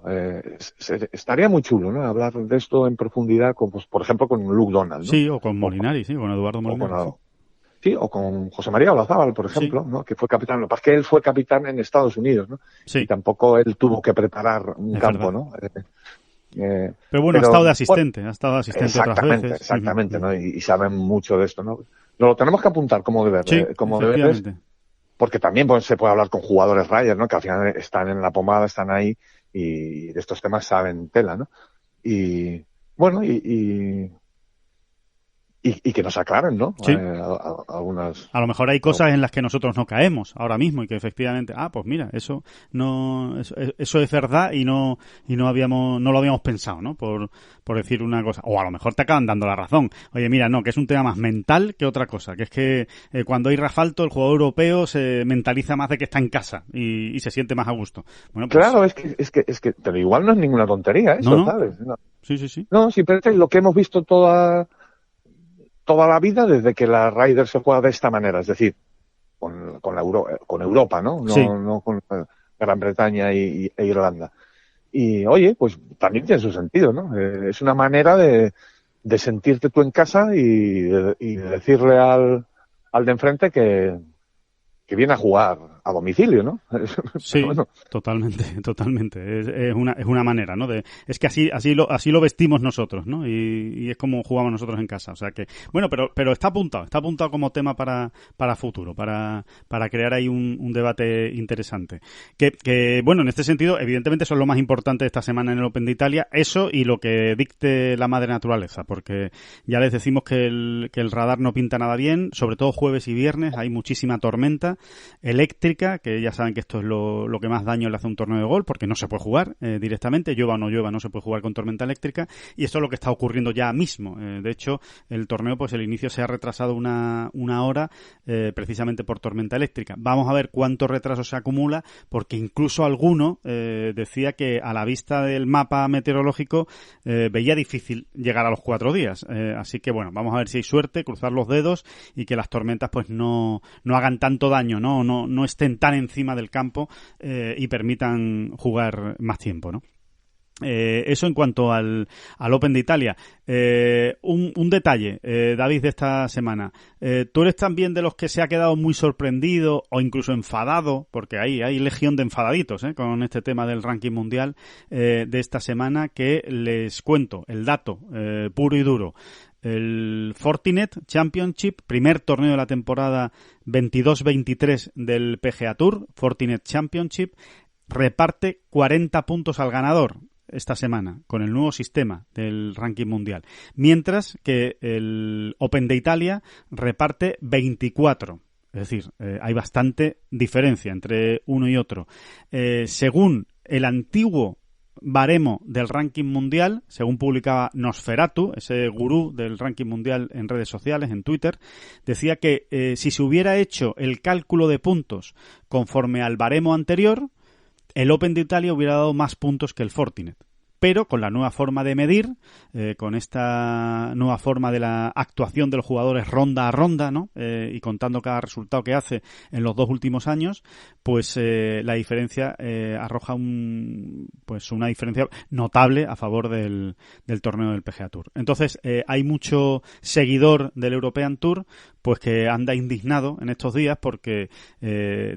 estaría muy chulo, ¿no? Hablar de esto en profundidad, pues, por ejemplo, con Luke Donald, ¿no? Sí, o con Molinari, con Eduardo Molinari. Sí, o con José María Olazábal, por ejemplo, ¿no? Que fue capitán. Lo que pasa es que él fue capitán en Estados Unidos, ¿no? Sí. Y tampoco él tuvo que preparar un campo, ¿no? Pero bueno, ha estado de asistente, otras veces. Exactamente, ¿no? Y saben mucho de esto, ¿no? Lo tenemos que apuntar como deber, porque también pues, se puede hablar con jugadores Ryder, ¿no? Que al final están en la pomada, están ahí y de estos temas saben tela, ¿no? Y bueno, y que nos aclaren, ¿no? Sí. Algunas... A lo mejor hay cosas en las que nosotros no caemos ahora mismo y que efectivamente, pues mira, eso es verdad y no lo habíamos pensado, ¿no? Por decir una cosa. O a lo mejor te acaban dando la razón. Oye, mira, no, que es un tema más mental que otra cosa. Que es que cuando hay RAF alto, el jugador europeo se mentaliza más de que está en casa y se siente más a gusto. Bueno, pues... Claro, es que, pero igual no es ninguna tontería eso, ¿no? ¿sabes? No. Sí. No, simplemente lo que hemos visto toda la vida desde que la Ryder se juega de esta manera, es decir, con Europa, ¿no? No con Gran Bretaña e Irlanda. Y oye, pues también tiene su sentido, ¿no? Es una manera de sentirte tú en casa y de decirle al de enfrente que viene a jugar a domicilio, ¿no? Sí, bueno. Totalmente. Es una manera, ¿no? Es que así lo vestimos nosotros, ¿no? Y es como jugamos nosotros en casa. O sea que, bueno, pero está apuntado como tema para futuro, para crear ahí un debate interesante. Que, bueno, en este sentido, evidentemente eso es lo más importante de esta semana en el Open de Italia, eso y lo que dicte la madre naturaleza, porque ya les decimos que el radar no pinta nada bien, sobre todo jueves y viernes, hay muchísima tormenta eléctrica, que ya saben que esto es lo que más daño le hace a un torneo de golf, porque no se puede jugar directamente, llueva o no llueva, no se puede jugar con tormenta eléctrica, y esto es lo que está ocurriendo ya mismo. De hecho, el torneo, pues el inicio se ha retrasado una hora, precisamente por tormenta eléctrica. Vamos a ver cuánto retraso se acumula, porque incluso alguno decía que a la vista del mapa meteorológico veía difícil llegar a los 4 días. Así que bueno, vamos a ver si hay suerte, cruzar los dedos y que las tormentas pues no hagan tanto daño, no estén tan encima del campo y permitan jugar más tiempo, ¿no? Eso en cuanto al Open de Italia. Un detalle, David, de esta semana. ¿Tú eres también de los que se ha quedado muy sorprendido o incluso enfadado? Porque hay legión de enfadaditos con este tema del ranking mundial de esta semana, que les cuento el dato puro y duro. El Fortinet Championship, primer torneo de la temporada 22-23 del PGA Tour, Fortinet Championship, reparte 40 puntos al ganador esta semana con el nuevo sistema del ranking mundial, mientras que el Open de Italia reparte 24 Es decir, hay bastante diferencia entre uno y otro. Según el antiguo baremo del ranking mundial, según publicaba Nosferatu, ese gurú del ranking mundial en redes sociales, en Twitter, decía que si se hubiera hecho el cálculo de puntos conforme al baremo anterior, el Open de Italia hubiera dado más puntos que el Fortinet. Pero con la nueva forma de medir, con esta nueva forma de la actuación de los jugadores ronda a ronda, ¿no? Y contando cada resultado que hace en los 2 últimos años, pues la diferencia arroja una diferencia notable a favor del torneo del PGA Tour. Entonces, hay mucho seguidor del European Tour pues que anda indignado en estos días porque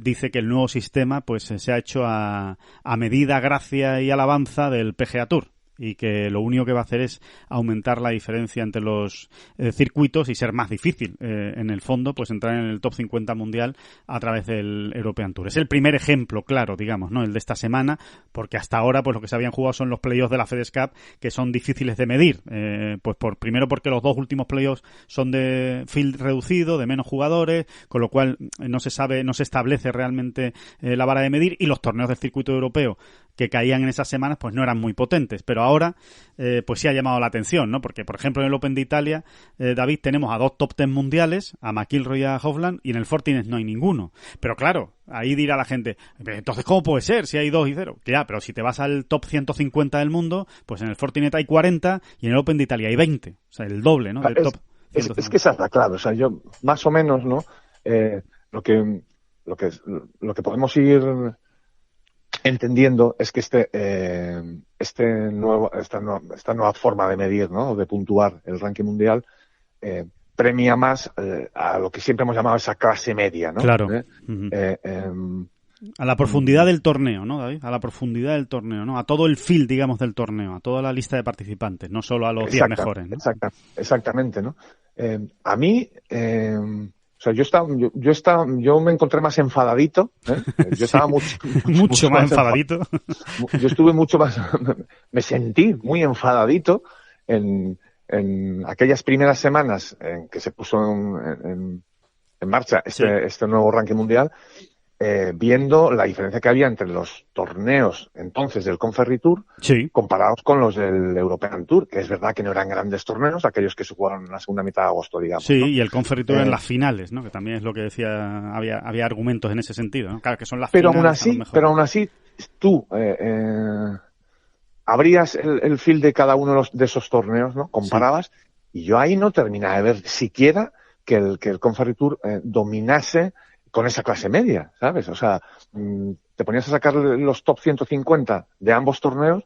dice que el nuevo sistema pues se ha hecho a medida, gracia y alabanza del PGA Tour, y que lo único que va a hacer es aumentar la diferencia entre los circuitos y ser más difícil, en el fondo, pues entrar en el top 50 mundial a través del European Tour. Es el primer ejemplo, claro, digamos, ¿no? El de esta semana, porque hasta ahora pues lo que se habían jugado son los playoffs de la FedEx Cup, que son difíciles de medir, pues primero porque los 2 últimos playoffs son de field reducido, de menos jugadores, con lo cual no se establece realmente la vara de medir, y los torneos del circuito europeo que caían en esas semanas pues no eran muy potentes, pero ahora pues sí ha llamado la atención, ¿no? Porque, por ejemplo, en el Open de Italia, David, tenemos a 2 top 10 mundiales, a McIlroy y a Hovland, y en el Fortinet no hay ninguno. Pero claro, ahí dirá la gente, entonces ¿cómo puede ser si hay 2 y 0? Ya, pero si te vas al top 150 del mundo, pues en el Fortinet hay 40 y en el Open de Italia hay 20. O sea, el doble, ¿no? Del top 150. Es que esa es la clave. O sea, yo, más o menos, ¿no? Lo que podemos ir entendiendo es que esta nueva forma de medir, ¿no? De puntuar el ranking mundial premia más a lo que siempre hemos llamado esa clase media, ¿no? Claro. A la profundidad del torneo, ¿no, David? A la profundidad del torneo, ¿no? A todo el field, digamos, del torneo, a toda la lista de participantes, no solo a los 10 mejores, ¿no? Exactamente, ¿no? A mí, o sea, yo me encontré más enfadadito, Yo estaba mucho más enfadadito. Yo estuve mucho más, me sentí muy enfadadito en aquellas primeras semanas en que se puso en marcha este nuevo ranking mundial, viendo la diferencia que había entre los torneos entonces del Conferritour comparados con los del European Tour, que es verdad que no eran grandes torneos, aquellos que se jugaron en la segunda mitad de agosto, digamos. Sí, ¿no? Y el Conferritour en las finales, ¿no? Que también es lo que decía, había argumentos en ese sentido, ¿no? Claro, que son las finales. Pero aún así, tú abrías el field de cada uno de esos torneos, ¿no? Comparabas, y yo ahí no terminaba de ver siquiera que el Conferritour dominase con esa clase media, ¿sabes? O sea, te ponías a sacar los top 150 de ambos torneos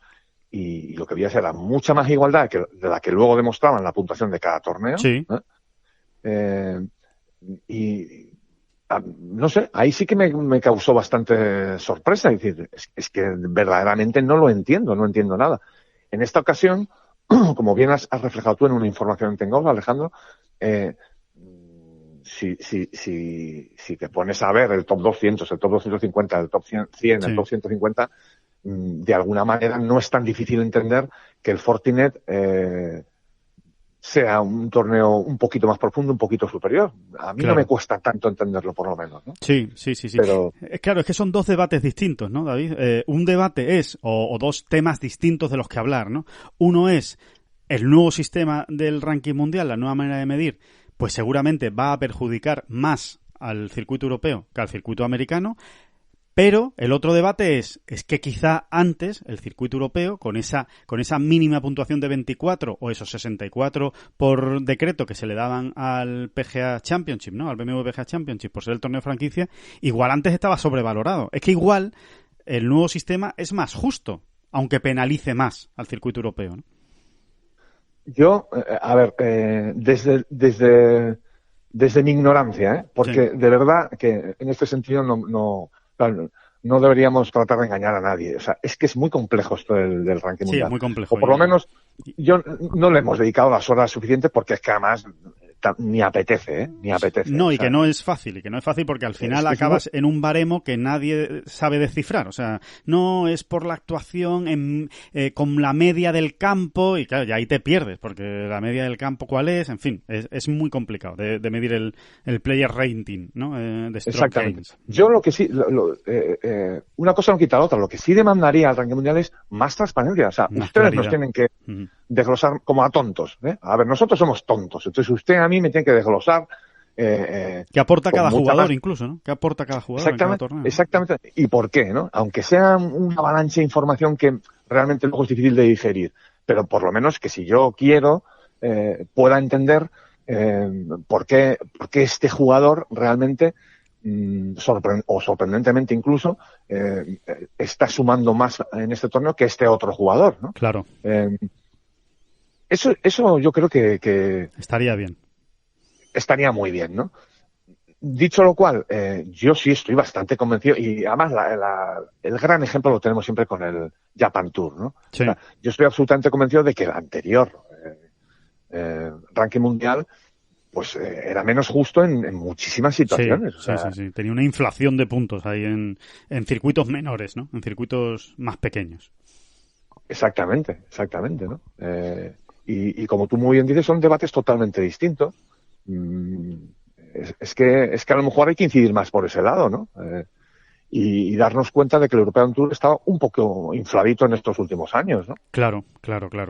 y lo que veías era mucha más igualdad de la que luego demostraban la puntuación de cada torneo. Sí. No sé, ahí sí que me causó bastante sorpresa. Es decir, es que verdaderamente no entiendo nada. En esta ocasión, como bien has reflejado tú en una información que tengo, Alejandro, si te pones a ver el top 200, el top 250, el top 100, el top 150, de alguna manera no es tan difícil entender que el Fortinet sea un torneo un poquito más profundo, un poquito superior. A mí no me cuesta tanto entenderlo, por lo menos, ¿no? Sí. Pero... Claro, es que son 2 debates distintos, ¿no, David? Un debate es, o 2 temas distintos de los que hablar, ¿no? Uno es el nuevo sistema del ranking mundial, la nueva manera de medir, pues seguramente va a perjudicar más al circuito europeo que al circuito americano. Pero el otro debate es que quizá antes el circuito europeo, con esa mínima puntuación de 24 o esos 64 por decreto que se le daban al PGA Championship, ¿no? Al BMW PGA Championship por ser el torneo franquicia, igual antes estaba sobrevalorado. Es que igual el nuevo sistema es más justo, aunque penalice más al circuito europeo, ¿no? Yo, a ver, desde mi ignorancia, porque de verdad que en este sentido no deberíamos tratar de engañar a nadie. O sea, es que es muy complejo esto del ranking mundial. Sí, muy complejo. O por lo menos yo no le hemos dedicado las horas suficientes, porque es que además ni apetece, ni apetece. No, o y sea, que no es fácil, porque al final acabas en un baremo que nadie sabe descifrar. O sea, no es por la actuación con la media del campo, y claro, ya ahí te pierdes, porque la media del campo cuál es, en fin, es muy complicado de medir el player rating, ¿no? De Stroke exactamente. Games. Yo lo que sí, una cosa no quita la otra, lo que sí demandaría al ranking mundial es más transparencia. O sea, Más ustedes claridad. nos tienen que desglosar como a tontos, ¿eh? A ver, nosotros somos tontos, entonces usted a mí me tiene que desglosar. ¿Qué aporta cada jugador incluso, ¿no? ¿Qué aporta cada jugador en cada torneo? Exactamente. ¿Y por qué, no? Aunque sea una avalancha de información que realmente luego es difícil de digerir, pero por lo menos que si yo quiero pueda entender por qué este jugador realmente sorprendentemente incluso está sumando más en este torneo que este otro jugador, ¿no? Claro. Eso yo creo que estaría bien. Estaría muy bien, ¿no? Dicho lo cual, yo sí estoy bastante convencido, y además el gran ejemplo lo tenemos siempre con el Japan Tour, ¿no? Sí. O sea, yo estoy absolutamente convencido de que el anterior ranking mundial pues era menos justo en muchísimas situaciones. Sí. Tenía una inflación de puntos ahí en circuitos menores, ¿no? En circuitos más pequeños. Exactamente, ¿no? Y como tú muy bien dices, son debates totalmente distintos. Es que a lo mejor hay que incidir más por ese lado, ¿no? Y darnos cuenta de que el European Tour estaba un poco infladito en estos últimos años, ¿no? Claro.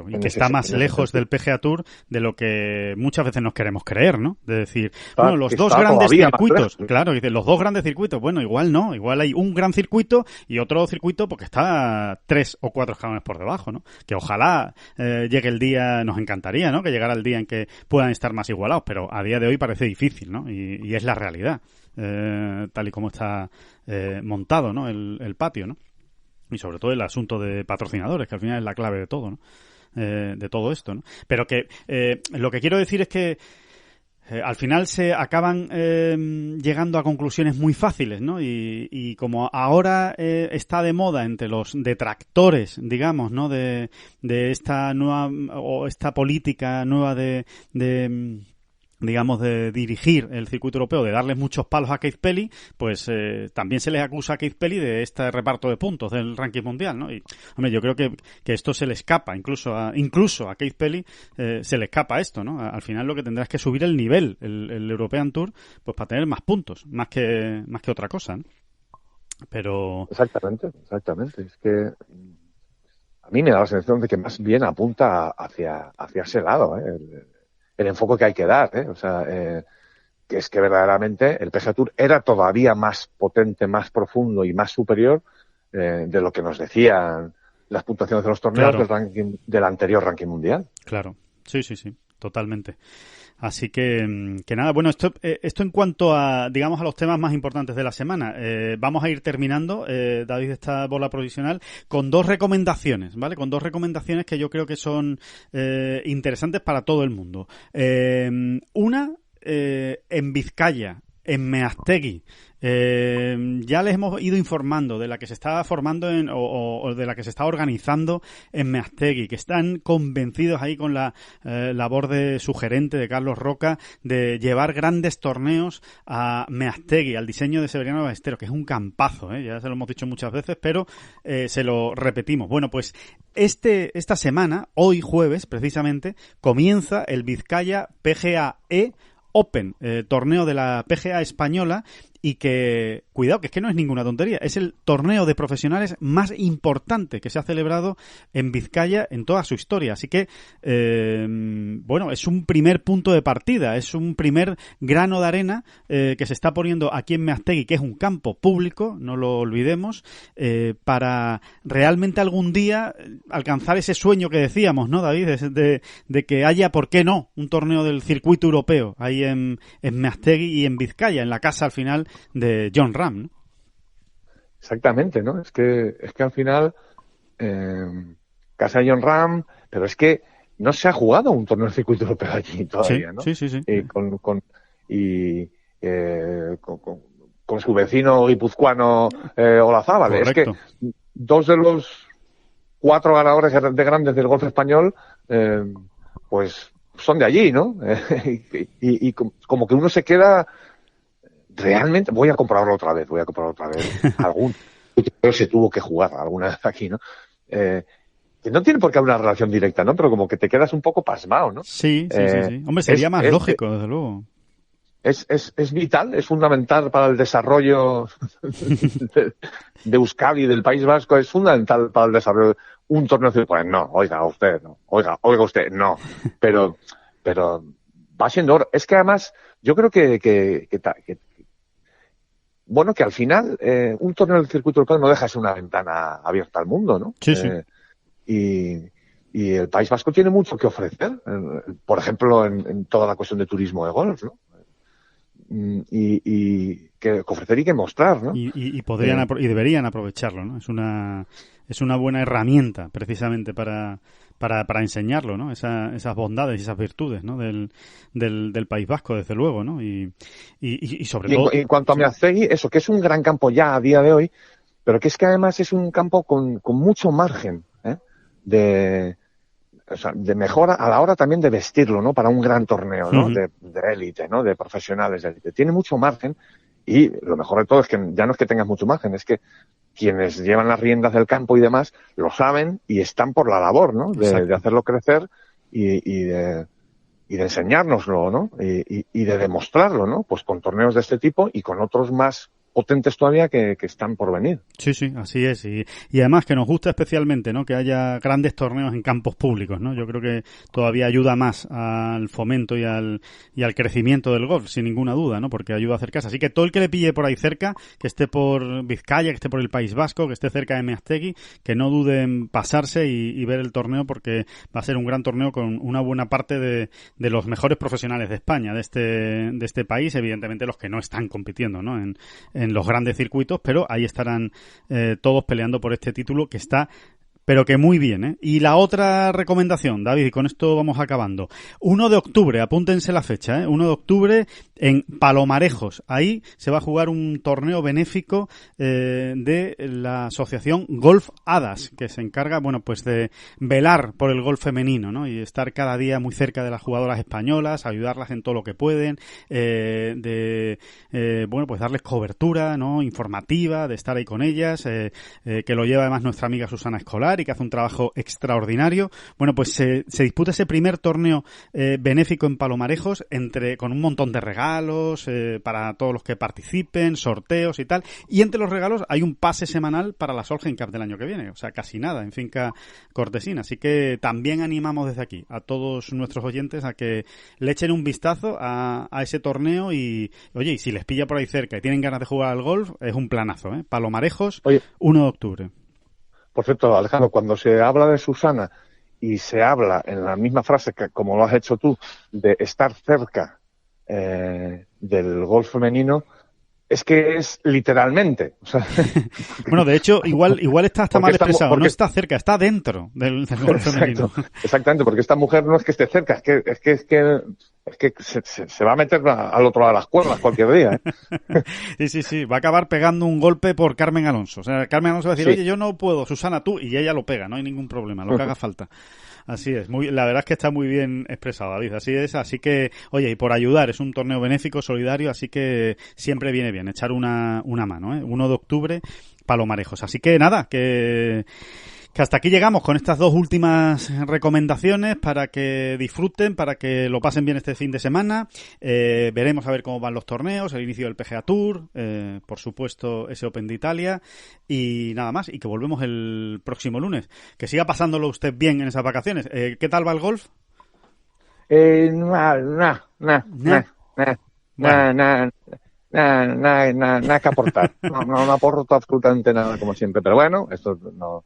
Y que está más lejos del PGA Tour de lo que muchas veces nos queremos creer, ¿no? De decir, bueno, los dos grandes circuitos, claro, dice, los dos grandes circuitos, bueno, igual no, igual hay un gran circuito y otro circuito porque está 3 o 4 escalones por debajo, ¿no? Que ojalá llegue el día, nos encantaría, ¿no? Que llegara el día en que puedan estar más igualados, pero a día de hoy parece difícil, ¿no? Y es la realidad. Tal y como está montado, ¿no? El patio, ¿no? Y sobre todo el asunto de patrocinadores, que al final es la clave de todo, ¿no? De todo esto, ¿no? Pero que lo que quiero decir es que al final se acaban llegando a conclusiones muy fáciles, ¿no? Y como ahora está de moda entre los detractores, digamos, ¿no? De esta nueva o esta política nueva de dirigir el circuito europeo, de darles muchos palos a Keith Pelley, pues también se les acusa a Keith Pelley de este reparto de puntos del ranking mundial, ¿no? Y, hombre, yo creo que esto se le escapa, incluso a Keith Pelley se le escapa esto, ¿no? Al final lo que tendrá es que subir el nivel, el European Tour, pues para tener más puntos, más que otra cosa, ¿no? Pero... Exactamente. Es que a mí me da la sensación de que más bien apunta hacia ese lado, el enfoque que hay que dar, o sea, que es que verdaderamente el PGA Tour era todavía más potente, más profundo y más superior de lo que nos decían las puntuaciones de los torneos del anterior ranking mundial. Claro, sí, totalmente. Así que nada, bueno, esto en cuanto a, digamos, a los temas más importantes de la semana. Vamos a ir terminando, David, esta bola provisional, con 2 recomendaciones, ¿vale? Con 2 recomendaciones que yo creo que son interesantes para todo el mundo. Una, en Vizcaya, en Meaztegui. Ya les hemos ido informando de la que se está formando o de la que se está organizando en Meaztegui, que están convencidos ahí con la labor de sugerente de Carlos Roca de llevar grandes torneos a Meaztegui, al diseño de Severiano Ballesteros, que es un campazo, ya se lo hemos dicho muchas veces, pero se lo repetimos. Bueno, pues esta semana, hoy jueves precisamente, comienza el Vizcaya PGA-E Open, torneo de la PGA española, y que, cuidado, que es que no es ninguna tontería, es el torneo de profesionales más importante que se ha celebrado en Vizcaya en toda su historia. Así que, bueno, es un primer punto de partida, es un primer grano de arena que se está poniendo aquí en Meaztegui, que es un campo público, no lo olvidemos, para realmente algún día alcanzar ese sueño que decíamos, ¿no, David? De que haya, ¿por qué no?, un torneo del circuito europeo ahí en Meaztegui y en Vizcaya, en la casa al final de Jon Rahm, ¿no? Exactamente, ¿no? Es que al final casa de Jon Rahm, pero es que no se ha jugado un torneo de circuito europeo allí todavía, ¿no? Sí. Con su vecino guipuzcoano Olazábal. Correcto. Es que 2 de los 4 ganadores de grandes del golf español, pues son de allí, ¿no? Y como que uno se queda, realmente, voy a comprobarlo otra vez. Algún pero se tuvo que jugar alguna vez aquí, ¿no? Que no tiene por qué haber una relación directa, ¿no? Pero como que te quedas un poco pasmado, ¿no? Sí. Hombre, sería más lógico, desde luego. Es vital, es fundamental para el desarrollo de Euskadi y del País Vasco, es fundamental para el desarrollo. Un torneo de pues no, oiga usted, no, oiga usted, no. Pero va siendo hora. Es que además, yo creo que bueno, que al final un torneo del circuito europeo no deja de ser una ventana abierta al mundo, ¿no? Sí. Y el País Vasco tiene mucho que ofrecer, por ejemplo, en toda la cuestión de turismo de golf, ¿no? Y que ofrecer y que mostrar, ¿no? Y podrían y deberían aprovecharlo, ¿no? Es una buena herramienta precisamente para enseñarlo, ¿no? Esas bondades y esas virtudes, ¿no? del País Vasco, desde luego, ¿no? Y sobre todo. En cuanto a Meaztegui, eso, que es un gran campo ya a día de hoy, pero que es que además es un campo con mucho margen, de mejora a la hora también de vestirlo, ¿no? Para un gran torneo, ¿no? De élite, ¿no? De profesionales de élite. Tiene mucho margen y lo mejor de todo es que ya no es que tengas mucho margen, es que quienes llevan las riendas del campo y demás lo saben y están por la labor, ¿no? De hacerlo crecer y de enseñárnoslo, ¿no? Y de demostrarlo, ¿no? Pues con torneos de este tipo y con otros más potentes todavía que están por venir. Sí, así es. Y además que nos gusta especialmente, ¿no? Que haya grandes torneos en campos públicos, ¿no? Yo creo que todavía ayuda más al fomento y al crecimiento del golf, sin ninguna duda, ¿no? Porque ayuda a acercarse. Así que todo el que le pille por ahí cerca, que esté por Vizcaya, que esté por el País Vasco, que esté cerca de Meaztegui, que no duden en pasarse y ver el torneo, porque va a ser un gran torneo con una buena parte de los mejores profesionales de España, de este país, evidentemente los que no están compitiendo, ¿no? En los grandes circuitos, pero ahí estarán todos peleando por este título que está, pero que muy bien, ¿eh? Y la otra recomendación, David, y con esto vamos acabando. 1 de octubre, apúntense la fecha, 1 de octubre en Palomarejos. Ahí se va a jugar un torneo benéfico de la asociación Golf Hadas, que se encarga, bueno, pues de velar por el golf femenino, ¿no? Y estar cada día muy cerca de las jugadoras españolas, ayudarlas en todo lo que pueden, bueno, pues darles cobertura, ¿no? Informativa, de estar ahí con ellas, que lo lleva además nuestra amiga Susana Escolar, y que hace un trabajo extraordinario. Bueno, pues se disputa ese primer torneo benéfico en Palomarejos con un montón de regalos para todos los que participen, sorteos y tal. Y entre los regalos hay un pase semanal para la Solheim Cup del año que viene. O sea, casi nada en Finca Cortesina. Así que también animamos desde aquí a todos nuestros oyentes a que le echen un vistazo a ese torneo y, oye, y si les pilla por ahí cerca y tienen ganas de jugar al golf, es un planazo, ¿eh? Palomarejos, 1 de octubre. Por cierto, Alejandro, cuando se habla de Susana y se habla en la misma frase que como lo has hecho tú, de estar cerca del golf femenino, es que es literalmente. O sea, bueno, de hecho, igual está hasta mal expresado. No está cerca, está dentro del golf femenino. Exactamente, porque esta mujer no es que esté cerca, es que se va a meter al otro lado de las cuerdas cualquier día, ¿eh? Sí. Va a acabar pegando un golpe por Carmen Alonso. O sea, Carmen Alonso va a decir, oye, yo no puedo, Susana, tú, y ella lo pega, no hay ningún problema, lo que haga falta. Así es, la verdad es que está muy bien expresado, David, así es, así que, oye, y por ayudar, es un torneo benéfico, solidario, así que siempre viene bien echar una mano, ¿eh? 1 de octubre, Palomarejos. Así que nada, que hasta aquí llegamos con estas 2 últimas recomendaciones para que disfruten, para que lo pasen bien este fin de semana. Veremos a ver cómo van los torneos, el inicio del PGA Tour, por supuesto ese Open de Italia y nada más. Y que volvemos el próximo lunes. Que siga pasándolo usted bien en esas vacaciones. ¿Qué tal va el golf? Nada que aportar. No aporto absolutamente nada como siempre. Pero bueno, esto no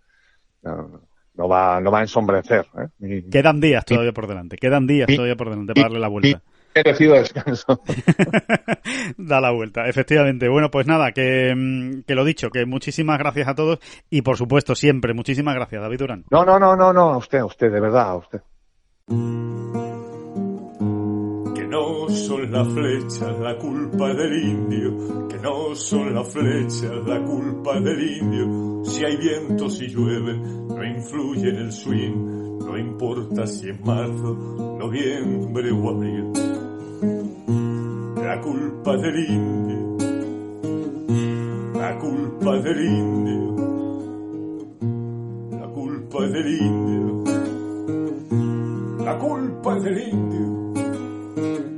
va a ensombrecer, ¿eh? Quedan días todavía por delante para darle la vuelta. Merecido descanso. Da la vuelta, efectivamente. Bueno, pues nada, que lo dicho, que muchísimas gracias a todos y por supuesto siempre, muchísimas gracias, David Durán. No, a usted, de verdad, a usted. Que no son las flechas la culpa del indio, que no son las flechas la culpa del indio. Si hay viento, si llueve, no influye en el swing, no no importa si es marzo, noviembre o abril. La culpa del indio, la culpa del indio, la culpa del indio, la culpa del indio.